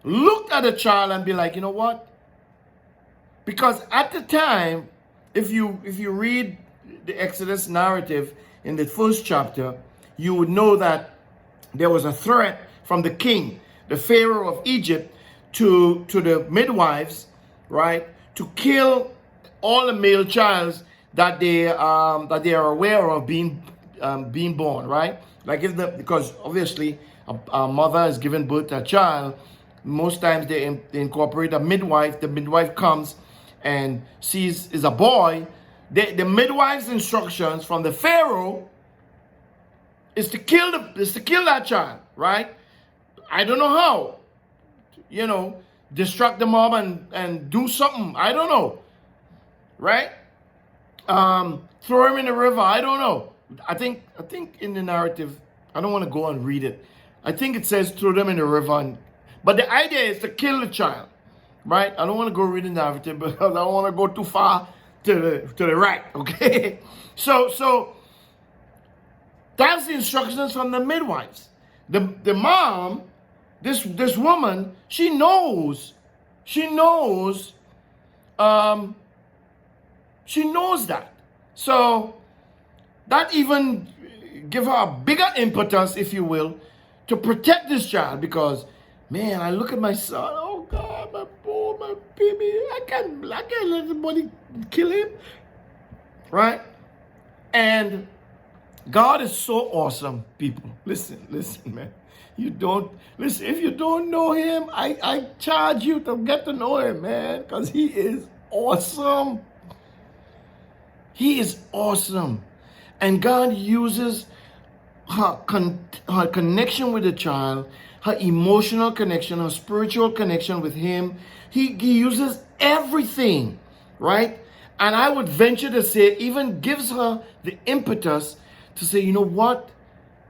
[SPEAKER 1] looked at the child and be like, you know what? Because at the time, if you read the Exodus narrative in the first chapter, you would know that there was a threat from the king, the Pharaoh of Egypt, to the midwives, right, to kill all the male childs that they are aware of being born, right? Like because obviously a mother is giving birth to a child, most times they incorporate a midwife. The midwife comes and sees is a boy. The midwife's instructions from the Pharaoh is to kill that child, right? I don't know how, distract the mom and do something. I don't know, right? throw him in the river. I don't know. I think in the narrative, I don't want to go and read it. I think it says throw them in the river, but the idea is to kill the child, right? I don't want to go read the narrative because I don't want to go too far to the right. Okay, so that's the instructions from the midwives. The mom, this woman, she knows that. So that even give her a bigger impetus, if you will, to protect this child, because man, I look at my son, oh God, my boy, my baby, I can't let anybody kill him. Right? And God is so awesome, people. Listen, man. If you don't know him, I charge you to get to know him, man, because he is awesome. He is awesome. And God uses her connection with the child, her emotional connection, her spiritual connection with him. He uses everything, right? And I would venture to say, even gives her the impetus to say, you know what?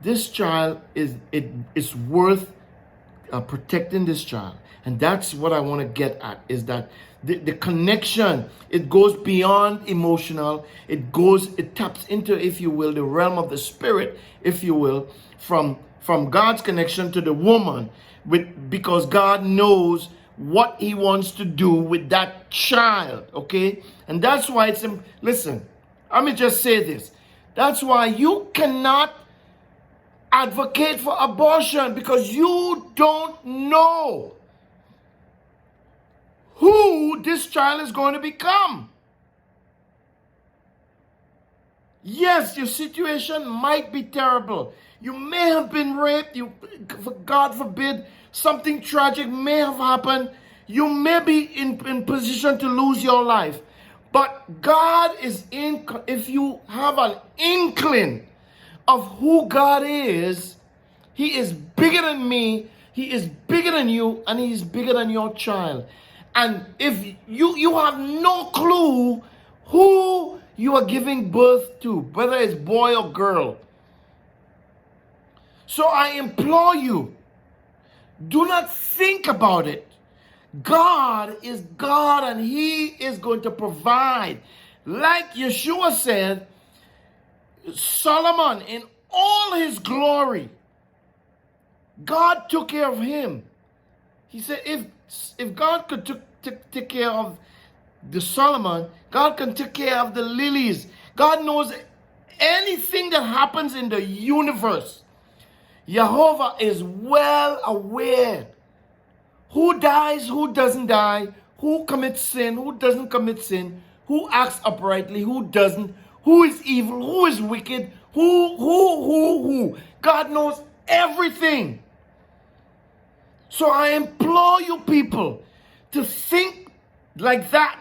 [SPEAKER 1] This child is worth protecting this child. And that's what I want to get at, is that the connection, it goes beyond emotional. It taps into, if you will, the realm of the spirit, if you will, from God's connection to the woman, because God knows what he wants to do with that child, okay? And that's why listen, let me just say this. That's why you cannot advocate for abortion, because you don't know who this child is going to become. Yes, your situation might be terrible. You may have been raped. God forbid, something tragic may have happened. You may be in position to lose your life. But God is if you have an inkling of who God is, he is bigger than me, he is bigger than you, and he is bigger than your child. And if you have no clue who you are giving birth to, whether it's boy or girl. So I implore you, do not think about it. God is God, and he is going to provide. Like Yeshua said, Solomon, in all his glory, God took care of him. He said, if God could take care of the Solomon, God can take care of the lilies. God knows anything that happens in the universe. Jehovah is well aware. Who dies, who doesn't die, who commits sin, who doesn't commit sin, who acts uprightly, who doesn't, who is evil, who is wicked, who. God knows everything. So I implore you people to think like that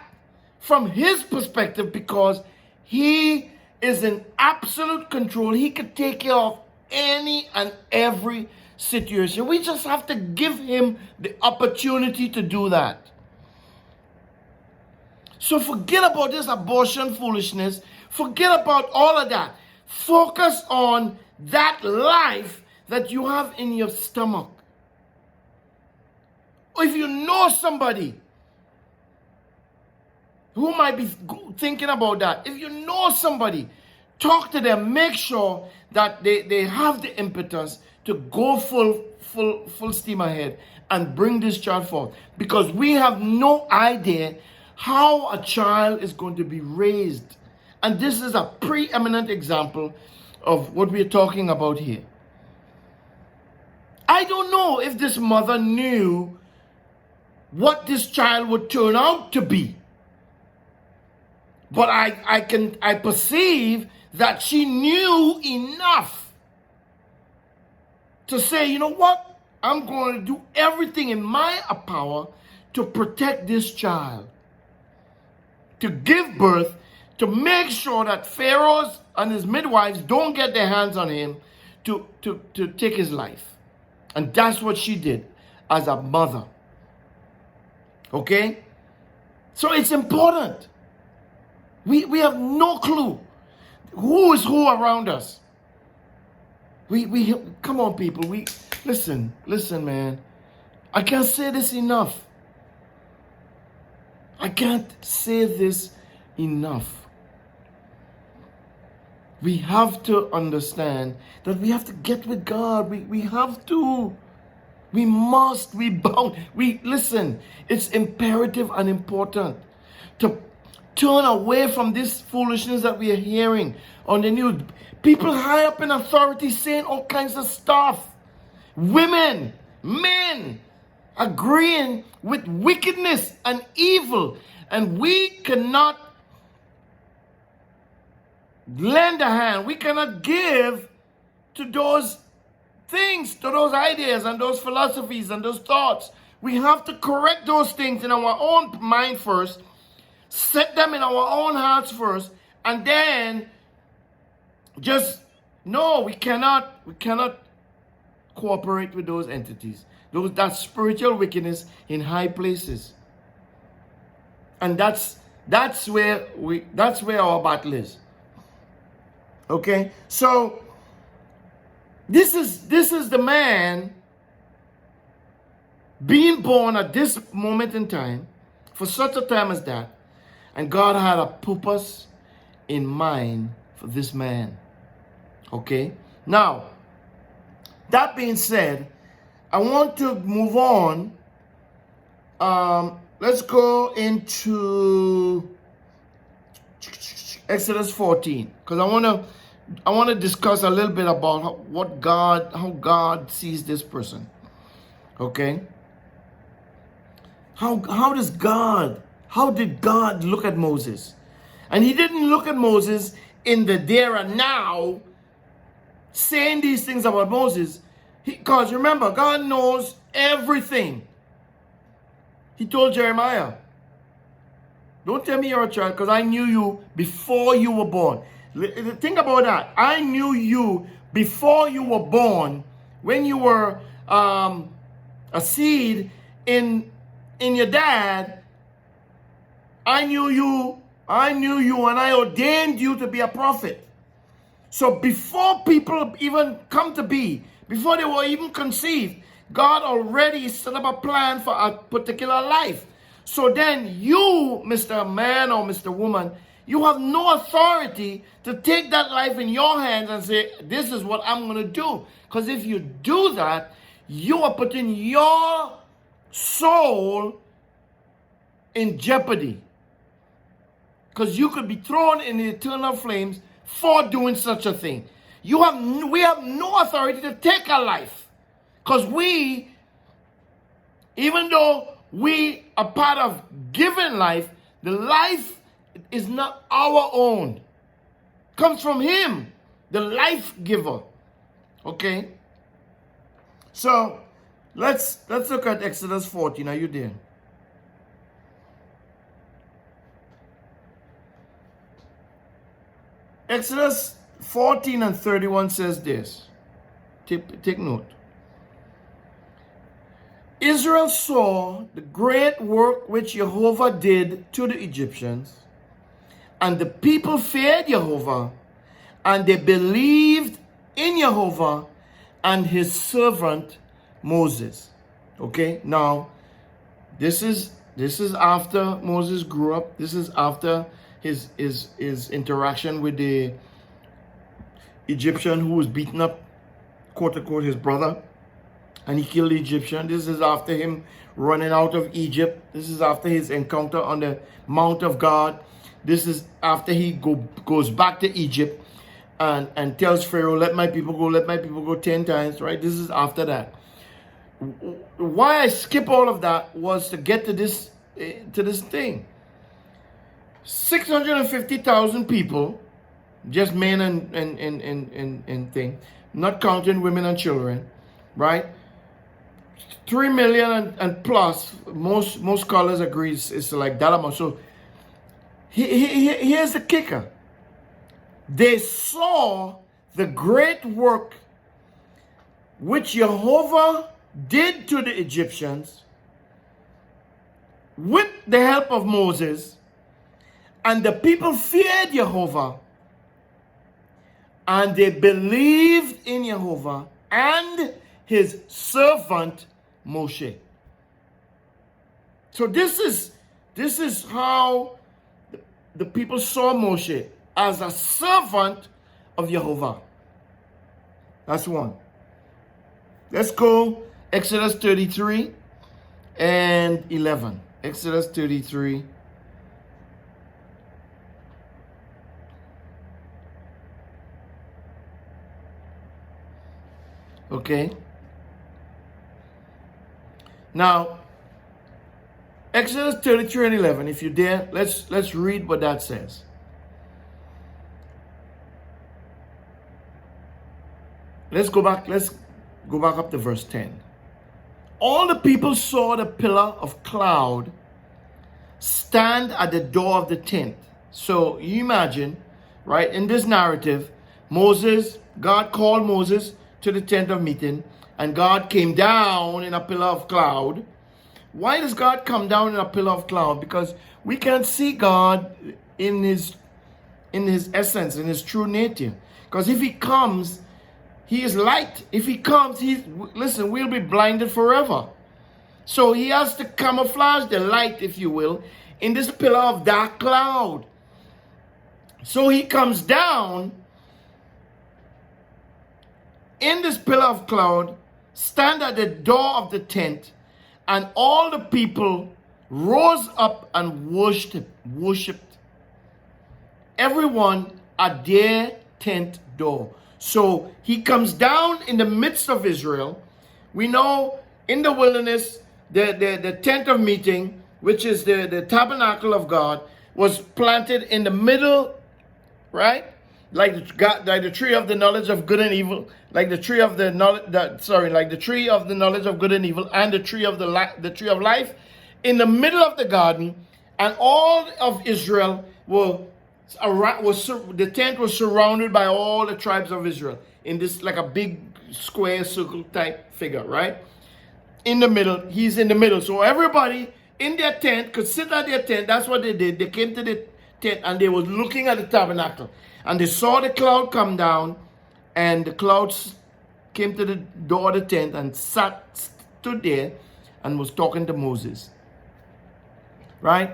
[SPEAKER 1] from his perspective, because he is in absolute control. He could take care of any and every situation. We just have to give him the opportunity to do that. So forget about this abortion foolishness. Forget about all of that. Focus on that life that you have in your stomach. Or if you know somebody who might be thinking about that, if you know somebody, talk to them. Make sure that they have the impetus to go full steam ahead and bring this child forth. Because we have no idea how a child is going to be raised. And this is a preeminent example of what we're talking about here. I don't know if this mother knew what this child would turn out to be. But I perceive that she knew enough to say, you know what? I'm going to do everything in my power to protect this child, to give birth, to make sure that Pharaohs and his midwives don't get their hands on him to take his life. And that's what she did as a mother. Okay? So it's important. We have no clue who is who around us. We come on, people. We listen, man. I can't say this enough. I can't say this enough. We have to understand that we have to get with God. We have to. We must. We bound. We listen. It's imperative and important to turn away from this foolishness that we are hearing on the news. People high up in authority saying all kinds of stuff. Women, men, agreeing with wickedness and evil. And we cannot lend a hand. We cannot give to those things, to those ideas and those philosophies and those thoughts. We have to correct those things in our own mind first, set them in our own hearts first, and then just no, we cannot cooperate with those entities. That spiritual wickedness in high places. And that's where our battle is. Okay? So this is the man being born at this moment in time, for such a time as that, and God had a purpose in mind for this man. Okay? Now, that being said, I want to move on. Let's go into Exodus 14, because I want to discuss a little bit about how God sees this person. Okay? How did God look at Moses? And he didn't look at Moses in the there and now, saying these things about Moses, because remember, God knows everything. He told Jeremiah, don't tell me you're a child, because I knew you before you were born. Think about that. I knew you before you were born, when you were a seed in your dad. I knew you, and I ordained you to be a prophet. So before people even come to be, before they were even conceived, God already set up a plan for a particular life. So then you, Mr. Man or Mr. Woman, you have no authority to take that life in your hands and say, this is what I'm going to do. Because if you do that, you are putting your soul in jeopardy. Because you could be thrown in the eternal flames for doing such a thing. We have no authority to take our life. Because even though we are part of giving life, the life is not our own. It comes from him, the life giver. Okay? So let's look at Exodus 14. Are you there? Exodus 14 and 31 says this. Take note. Israel saw the great work which Jehovah did to the Egyptians, and the people feared Jehovah, and they believed in Jehovah and his servant Moses. Okay, now this is after Moses grew up. This is after his interaction with the Egyptian who was beaten up, quote unquote, his brother, and he killed the Egyptian. This is after him running out of Egypt. This is after his encounter on the Mount of God. This is after he goes back to Egypt and tells Pharaoh, let my people go 10 times, right? This is after that. Why I skip all of that was to get to this thing. 650,000 people, just men and thing, not counting women and children, right? 3 million and plus. Most scholars agree it's like that amount. So here's the kicker. They saw the great work which Jehovah did to the Egyptians with the help of Moses, And the people feared Jehovah, and they believed in Jehovah and his servant Moshe. So this is how the people saw Moshe, as a servant of Jehovah. That's one. Let's go Exodus 33 and 11. Exodus 33. Okay. Now, Exodus 33 and 11, if you're there, let's read what that says. Let's go back up to verse 10. All the people saw the pillar of cloud stand at the door of the tent. So you imagine, right, in this narrative, God called Moses to the tent of meeting, and God came down in a pillar of cloud. Why does God come down in a pillar of cloud? Because we can't see God in his essence, in his true nature. Because if he comes, he is light. If he comes, we'll be blinded forever. So he has to camouflage the light, if you will, in this pillar of dark cloud. So he comes down in this pillar of cloud, stand at the door of the tent, and all the people rose up and worshipped. Everyone at their tent door. So he comes down in the midst of Israel. We know in the wilderness, the tent of meeting, which is the tabernacle of God, was planted in the middle, right? Like the tree of the knowledge of good and evil, like the tree of the tree of the knowledge of good and evil, and the tree of life, in the middle of the garden, and all of Israel the tent was surrounded by all the tribes of Israel in this like a big square circle type figure, right? In the middle, he's in the middle, so everybody in their tent could sit at their tent. That's what they did. They came to the tent and they were looking at the tabernacle. And they saw the cloud come down, and the clouds came to the door of the tent and stood there and was talking to Moses. Right?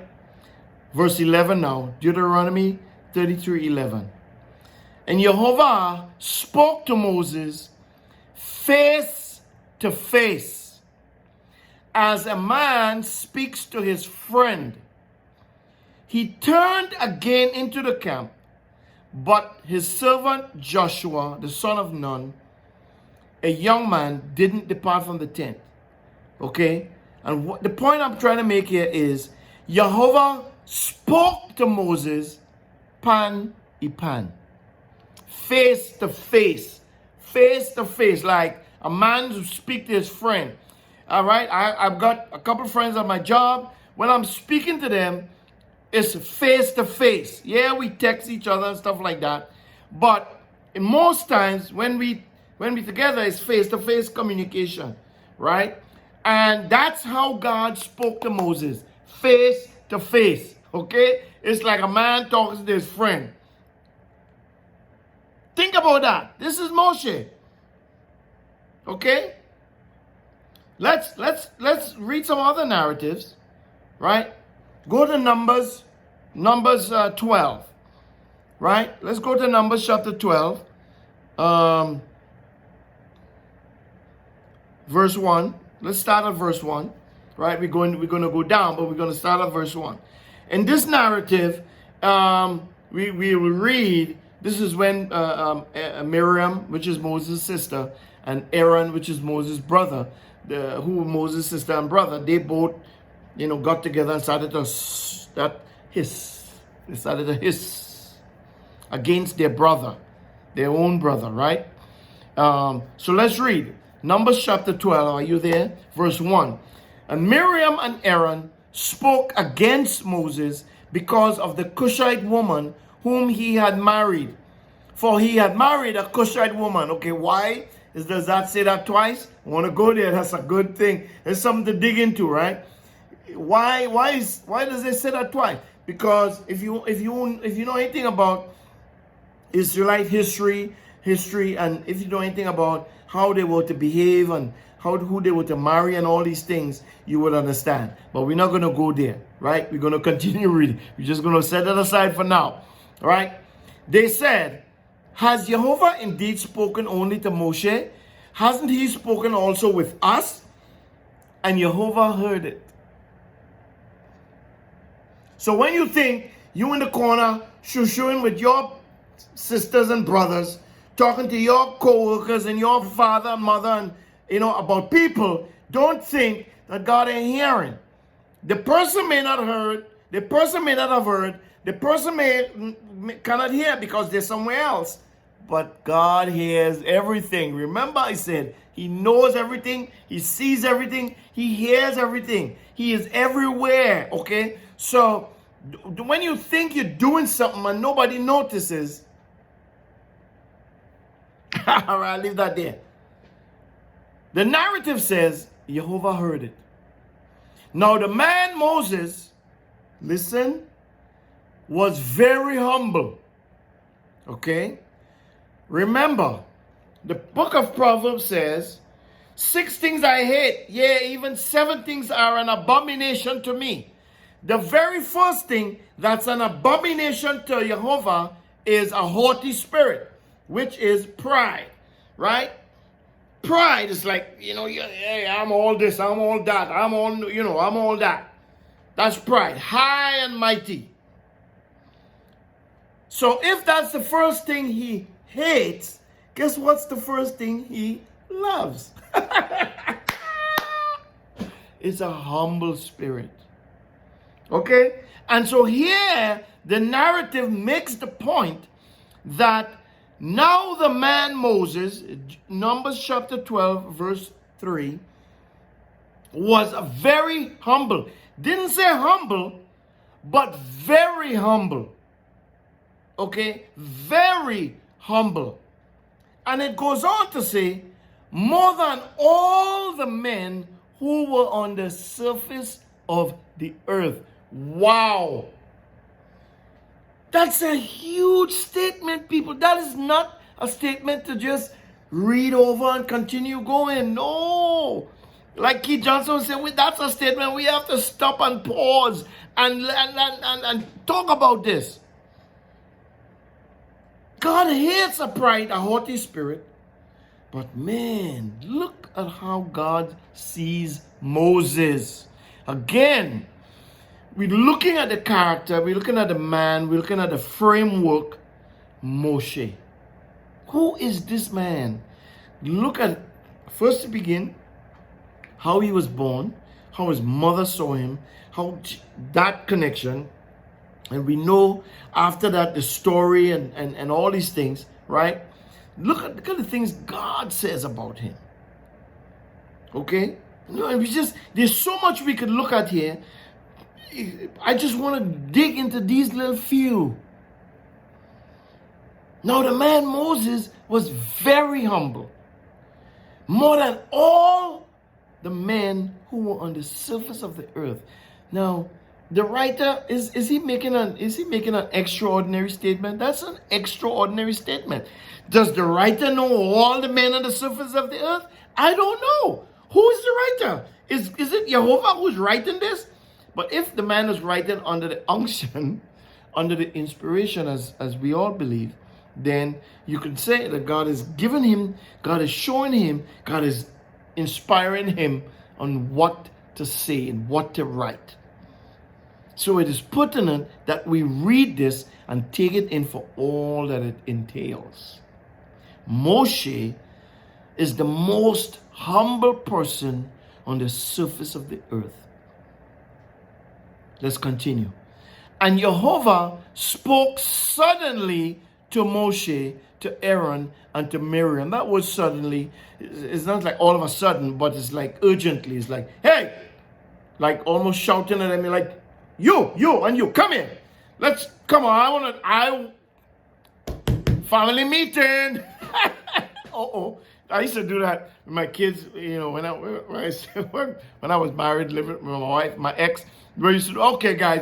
[SPEAKER 1] Verse 11 now, Deuteronomy 33:11. And Jehovah spoke to Moses face to face, as a man speaks to his friend. He turned again into the camp, but his servant Joshua, the son of Nun, a young man, didn't depart from the tent. Okay? And the point I'm trying to make here is, Jehovah spoke to Moses pan y pan, face to face, like a man who speaks to his friend. All right? I've got a couple of friends at my job. When I'm speaking to them, it's face to face. Yeah, we text each other and stuff like that. But in most times when we together, it's face to face communication, right? And that's how God spoke to Moses, face to face. Okay? It's like a man talking to his friend. Think about that. This is Moshe. Okay? Let's read some other narratives, right? Go to Numbers 12, right? Let's go to Numbers chapter 12, verse 1. Let's start at verse 1, right? We're going to go down, but we're going to start at verse 1. In this narrative, we will read, this is when Miriam, which is Moses' sister, and Aaron, which is Moses' brother, who Moses' sister and brother, they both, got together and started to hiss. They started to hiss against their brother, their own brother, right? So let's read. Numbers chapter 12, are you there? Verse 1. And Miriam and Aaron spoke against Moses because of the Cushite woman whom he had married. For he had married a Cushite woman. Okay, why? Does that say that twice? I want to go there. That's a good thing. There's something to dig into, right? Why does it say that twice? Because if you know anything about Israelite history, and if you know anything about how they were to behave and who they were to marry and all these things, you would understand. But we're not going to go there, right? We're going to continue reading. We're just going to set that aside for now, all right? They said, has Jehovah indeed spoken only to Moshe? Hasn't he spoken also with us? And Jehovah heard it. So when you think you in the corner, shoo-shooing with your sisters and brothers, talking to your co-workers and your father and mother and about people, don't think that God ain't hearing. The person may not heard, the person may not have heard, the person may cannot hear because they're somewhere else. But God hears everything. Remember I said, he knows everything, he sees everything, he hears everything. He is everywhere, okay? So when you think you're doing something and nobody notices, all right, I'll leave that there. The narrative says Jehovah heard it. Now the man Moses, listen, was very humble. Okay? Remember, the book of Proverbs says, 6 things I hate, yea, even 7 things are an abomination to me. The very first thing that's an abomination to Jehovah is a haughty spirit, which is pride, right? Pride is like, hey, I'm all this, I'm all that, I'm all that. That's pride, high and mighty. So if that's the first thing he hates, guess what's the first thing he loves? It's a humble spirit. Okay? And so here, the narrative makes the point that now the man Moses, Numbers chapter 12, verse 3, was very humble. Didn't say humble, but very humble. Okay? Very humble. And it goes on to say, more than all the men who were on the surface of the earth. Wow. That's a huge statement, people. That is not a statement to just read over and continue going. No. Like Keith Johnson said, that's a statement we have to stop and pause and talk about this. God hates a pride, a haughty spirit. But man, look at how God sees Moses. Again, we're looking at the character, we're looking at the man, we're looking at the framework. Moshe. Who is this man? Look at, first to begin, how he was born, how his mother saw him, how that connection. And we know after that the story and all these things, right? Look at the things God says about him. Okay? And there's so much we could look at here. I just want to dig into these little few. Now the man Moses was very humble. More than all the men who were on the surface of the earth. Now, the writer, is he making an extraordinary statement? That's an extraordinary statement. Does the writer know all the men on the surface of the earth? I don't know. Who is the writer? Is it Jehovah who's writing this? But if the man is writing under the unction, under the inspiration, as we all believe, then you can say that God is giving him, God is showing him, God is inspiring him on what to say and what to write. So it is pertinent that we read this and take it in for all that it entails. Moshe is the most humble person on the surface of the earth. Let's continue. And Jehovah spoke suddenly to Moshe, to Aaron, and to Miriam. That word suddenly, it's not like all of a sudden, but it's like urgently. It's like, hey! Like almost shouting at them, like, you, and you, come in. Come on, family meeting. I used to do that with my kids, when I was married, living with my wife, my ex. We used to do, okay, guys,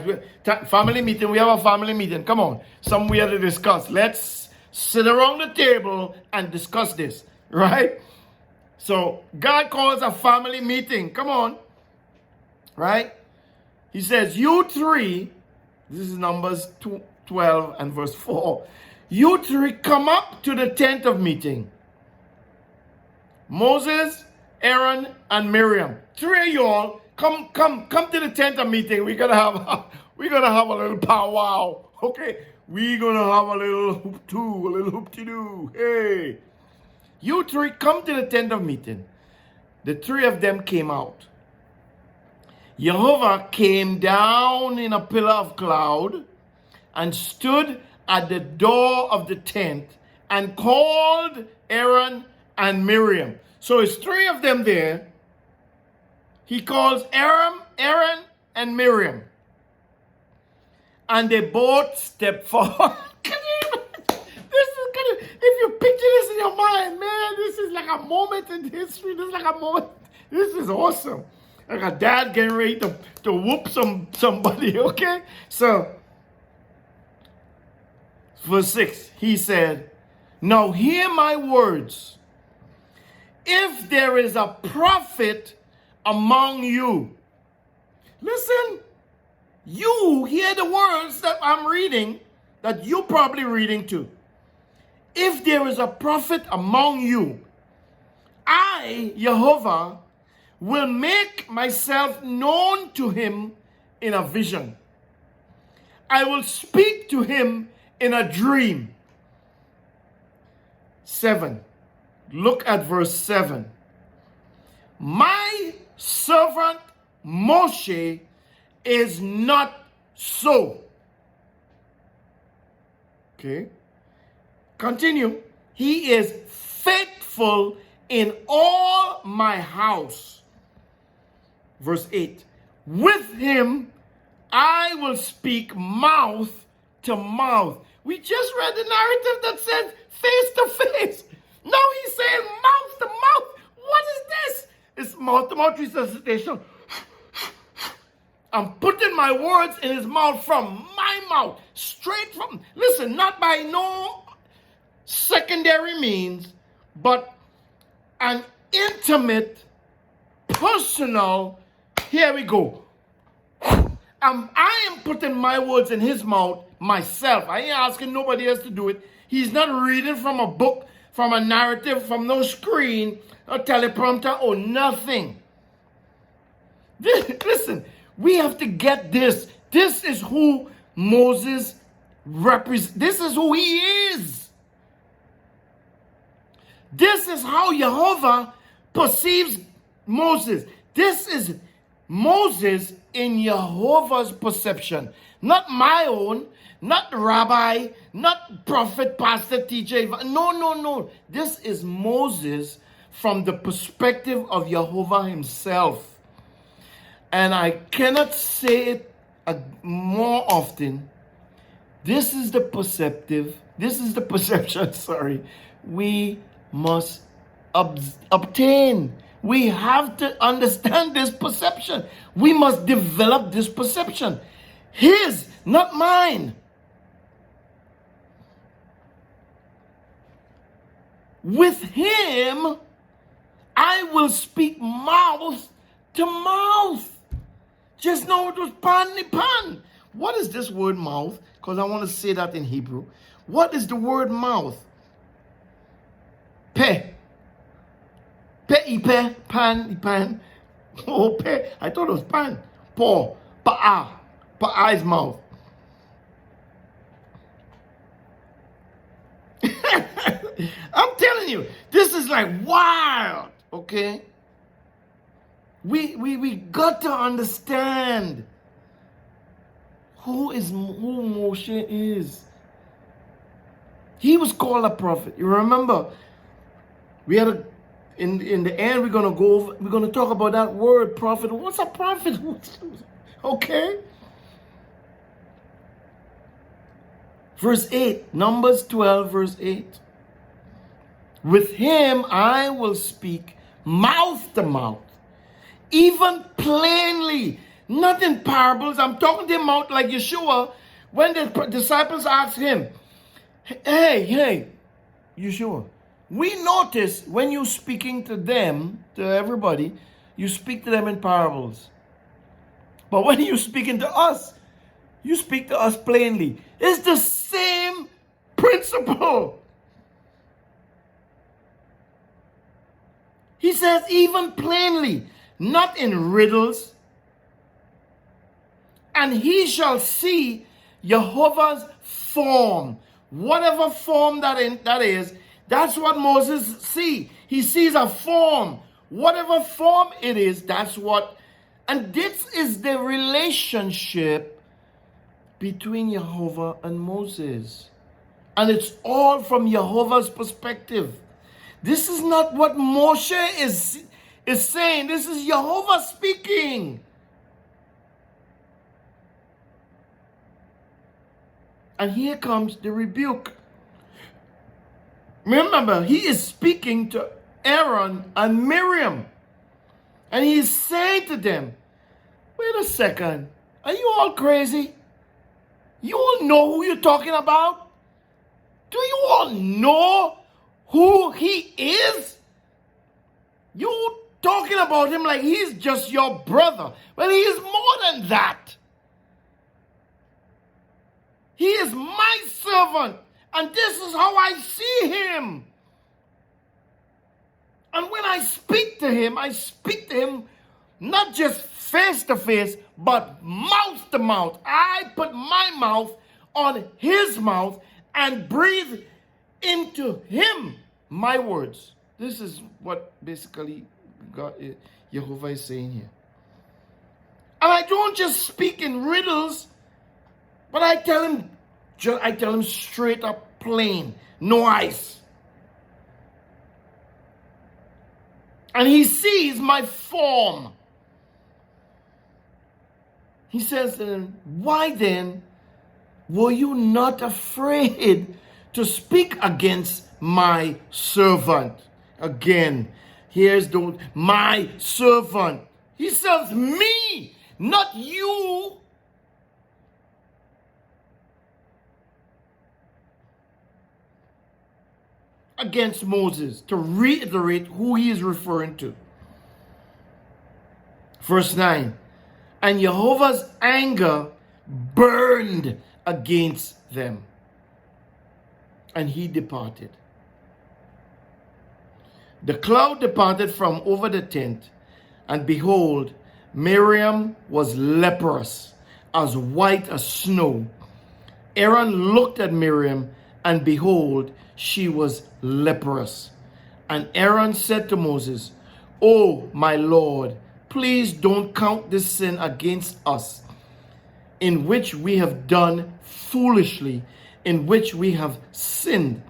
[SPEAKER 1] family meeting. We have a family meeting. Come on, somewhere to discuss. Let's sit around the table and discuss this, right? So God calls a family meeting. Come on, right? He says, you three, this is Numbers 12 and verse 4. You three come up to the tent of meeting. Moses, Aaron, and Miriam. Three of y'all, come to the tent of meeting. We're gonna have a little powwow. Okay? We're gonna have a little hoop-de-doo. Hey. You three come to the tent of meeting. The three of them came out. Jehovah came down in a pillar of cloud and stood at the door of the tent and called Aaron and Miriam. So it's three of them there. He calls Aaron and Miriam. And they both step forward. If you picture this in your mind, man, this is like a moment in history. This is awesome. Like a dad getting ready to whoop somebody, okay? So, verse 6, he said, now hear my words. If there is a prophet among you, listen, you hear the words that I'm reading, that you're probably reading too. If there is a prophet among you, I, Jehovah, will make myself known to him in a vision. I will speak to him in a dream. 7. Look at verse 7. My servant Moshe is not so. Okay. Continue. He is faithful in all my house. Verse 8. With him I will speak mouth to mouth. We just read the narrative that says face to face. Now he's saying mouth to mouth. What is this? It's mouth to mouth resuscitation. I'm putting my words in his mouth from my mouth. Straight from, listen, not by no secondary means, but an intimate, personal, here we go. I am putting my words in his mouth myself. I ain't asking nobody else to do it. He's not reading from a book, from a narrative, from no screen, a teleprompter, or nothing. Listen, we have to get this. This is who Moses represents. This is who he is. This is how Jehovah perceives Moses. This is Moses in Jehovah's perception. Not my own, not rabbi, not prophet, pastor, teacher. No. This is Moses from the perspective of Jehovah himself. And I cannot say it more often. This is the perception, sorry, we must obtain. We have to understand this perception. We must develop this perception. His, not mine. With him, I will speak mouth to mouth. Just know it was pan. What is this word mouth? Because I want to say that in Hebrew. What is the word mouth? Pe. Pe, pan. Oh, pe. I thought it was pan. Po. Pa'a. Pa'a is mouth. I'm telling you, this is like wild, okay? We got to understand who Moshe is. He was called a prophet. You remember, we had in the end we're gonna talk about that word prophet. What's a prophet? Okay. Verse 8, Numbers 12, verse 8. With him I will speak mouth to mouth, even plainly, not in parables. I'm talking to him out like Yeshua when the disciples asked him, hey, Yeshua, we notice when you're speaking to them, to everybody, you speak to them in parables. But when you're speaking to us, you speak to us plainly. It's the same principle. He says even plainly, not in riddles. And he shall see Jehovah's form. Whatever form that is, that's what Moses sees. He sees a form. Whatever form it is, that's what. And this is the relationship between Jehovah and Moses. And it's all from Jehovah's perspective. This is not what Moshe is saying. This is Jehovah speaking. And here comes the rebuke. Remember, he is speaking to Aaron and Miriam. And he is saying to them, wait a second, are you all crazy? You all know who you're talking about? Do you all know who he is? You talking about him like he's just your brother. Well, he is more than that. He is my servant, and this is how I see him. And when I speak to him not just face to face, but mouth to mouth. I put my mouth on his mouth and breathe into him my words. This is what basically Jehovah is saying here. And I don't just speak in riddles, but I tell him straight up plain, no ice. And he sees my form. He says, why then were you not afraid to speak against my servant? Again, here's my servant. He says me, not you. Against Moses, to reiterate who he is referring to. Verse 9, and Jehovah's anger burned against them, and he departed. The cloud departed from over the tent, and behold, Miriam was leprous, as white as snow. Aaron looked at Miriam, and behold, she was leprous. And Aaron said to Moses, oh, my Lord, please don't count this sin against us, in which we have done foolishly, in which we have sinned.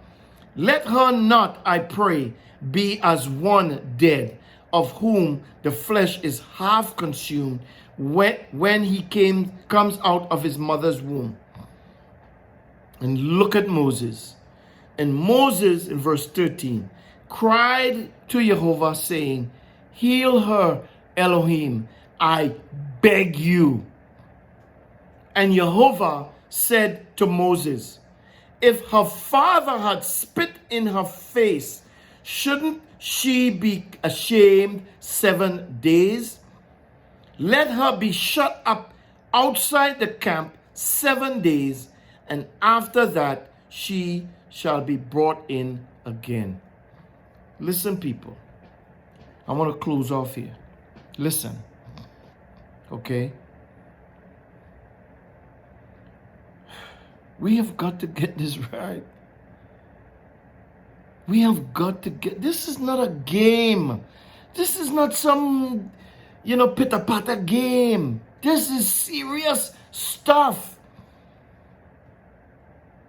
[SPEAKER 1] Let her not, I pray, be as one dead, of whom the flesh is half consumed, when he comes out of his mother's womb. And look at Moses. And Moses, in verse 13, cried to Jehovah, saying, heal her, Elohim, I beg you. And Jehovah said to Moses, if her father had spit in her face, shouldn't she be ashamed 7 days? Let her be shut up outside the camp 7 days, and after that she shall be brought in again. Listen, people. I want to close off here. Listen. Okay? We have got to get this right. We have got to get... This is not a game. This is not some, pitter-patter game. This is serious stuff.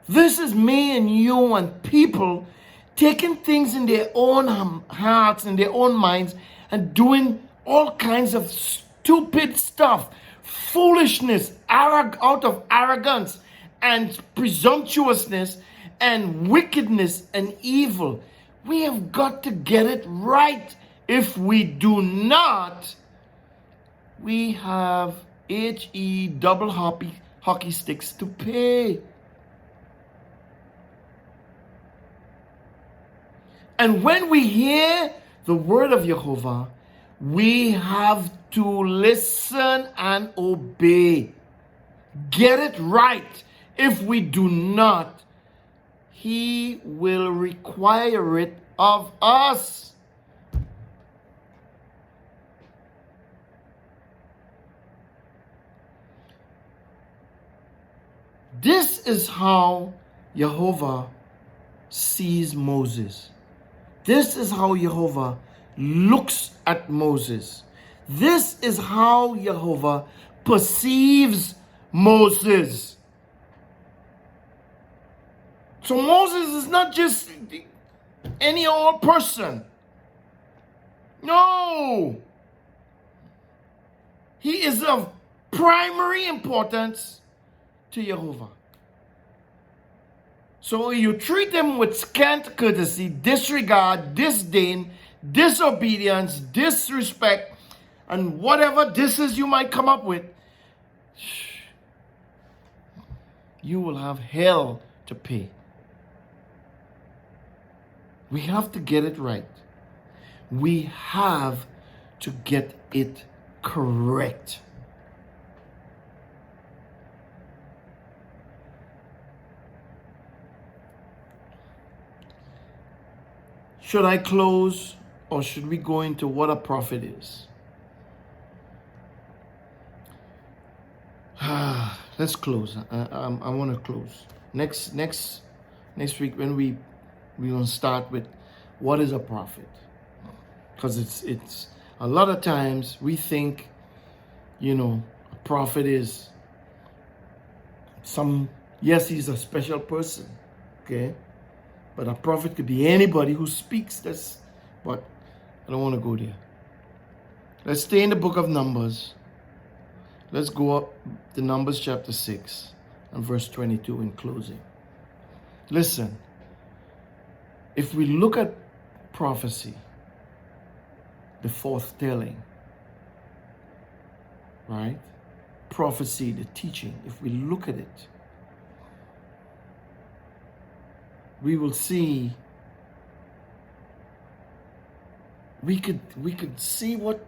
[SPEAKER 1] This is me and you and people taking things in their own hearts and their own minds and doing all kinds of stupid stuff, foolishness, out of arrogance and presumptuousness and wickedness and evil. We have got to get it right. If we do not, we have HE double hockey sticks to pay. And when we hear the word of Jehovah, we have to listen and obey. Get it right. If we do not, He will require it of us. This is how Jehovah sees Moses. This is how Jehovah looks at Moses. This is how Jehovah perceives Moses. So Moses is not just any old person. No. He is of primary importance to Jehovah. So you treat him with scant courtesy, disregard, disdain, disobedience, disrespect, and whatever disses you might come up with, you will have hell to pay. We have to get it right. We have to get it correct. Should I close, or should we go into what a prophet is? Let's close. I want to close. Next week when we're going to start with what is a prophet. Because it's a lot of times we think, a prophet is yes, he's a special person. Okay? But a prophet could be anybody who speaks this. But I don't want to go there. Let's stay in the book of Numbers. Let's go up to Numbers chapter 6 and verse 22 in closing. Listen. If we look at prophecy, the foretelling, right? Prophecy, the teaching, if we look at it, we will see, we could see what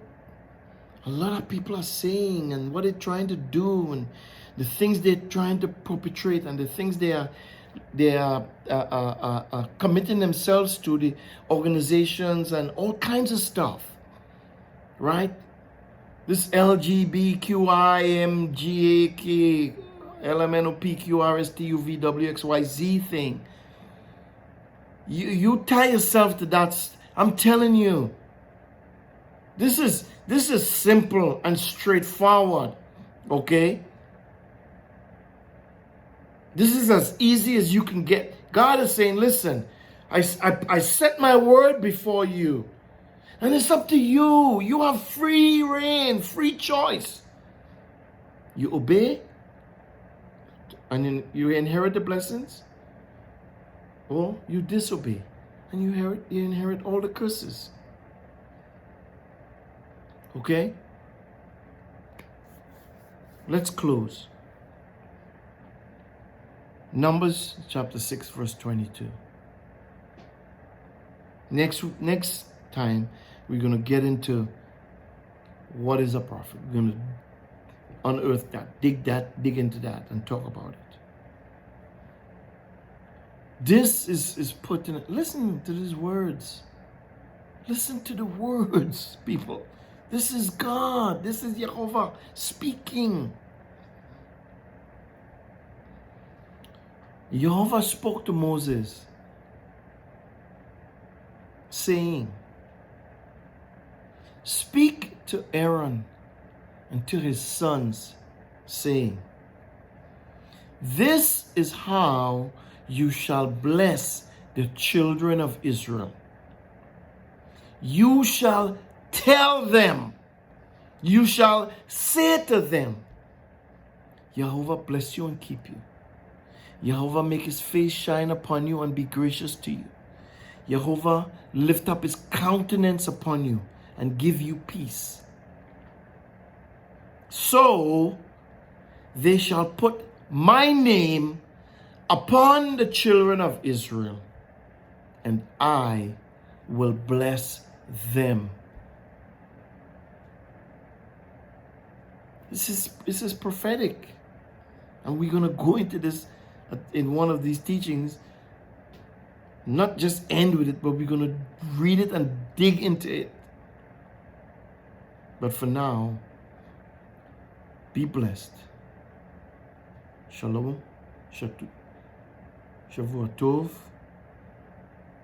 [SPEAKER 1] a lot of people are saying and what they're trying to do and the things they're trying to perpetrate and the things they are committing themselves to, the organizations and all kinds of stuff, right? This LGBTQIMGAK LMNOPQRSTUVWXYZ thing. You tie yourself to that. I'm telling you, this is simple and straightforward. Okay? This is as easy as you can get. God is saying, listen, I set my word before you. And it's up to you. You have free reign, free choice. You obey, and you inherit the blessings. Or you disobey, and you inherit all the curses. Okay? Let's close. Numbers chapter 6 verse 22. Next time we're going to get into what is a prophet. We're going to unearth that, dig into that and talk about it. This is put in. Listen to these words. Listen to the words, people. This is God. This is Jehovah speaking. Jehovah spoke to Moses, saying, "Speak to Aaron and to his sons, saying, this is how you shall bless the children of Israel. You shall tell them, you shall say to them, Jehovah bless you and keep you. Jehovah make his face shine upon you and be gracious to you. Jehovah lift up his countenance upon you and give you peace. So they shall put my name upon the children of Israel, and I will bless them. This is prophetic. And we're going to go into this in one of these teachings. Not just end with it, but we're going to read it and dig into it. But for now, be blessed. Shalom. Shavua Tov.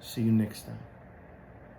[SPEAKER 1] See you next time.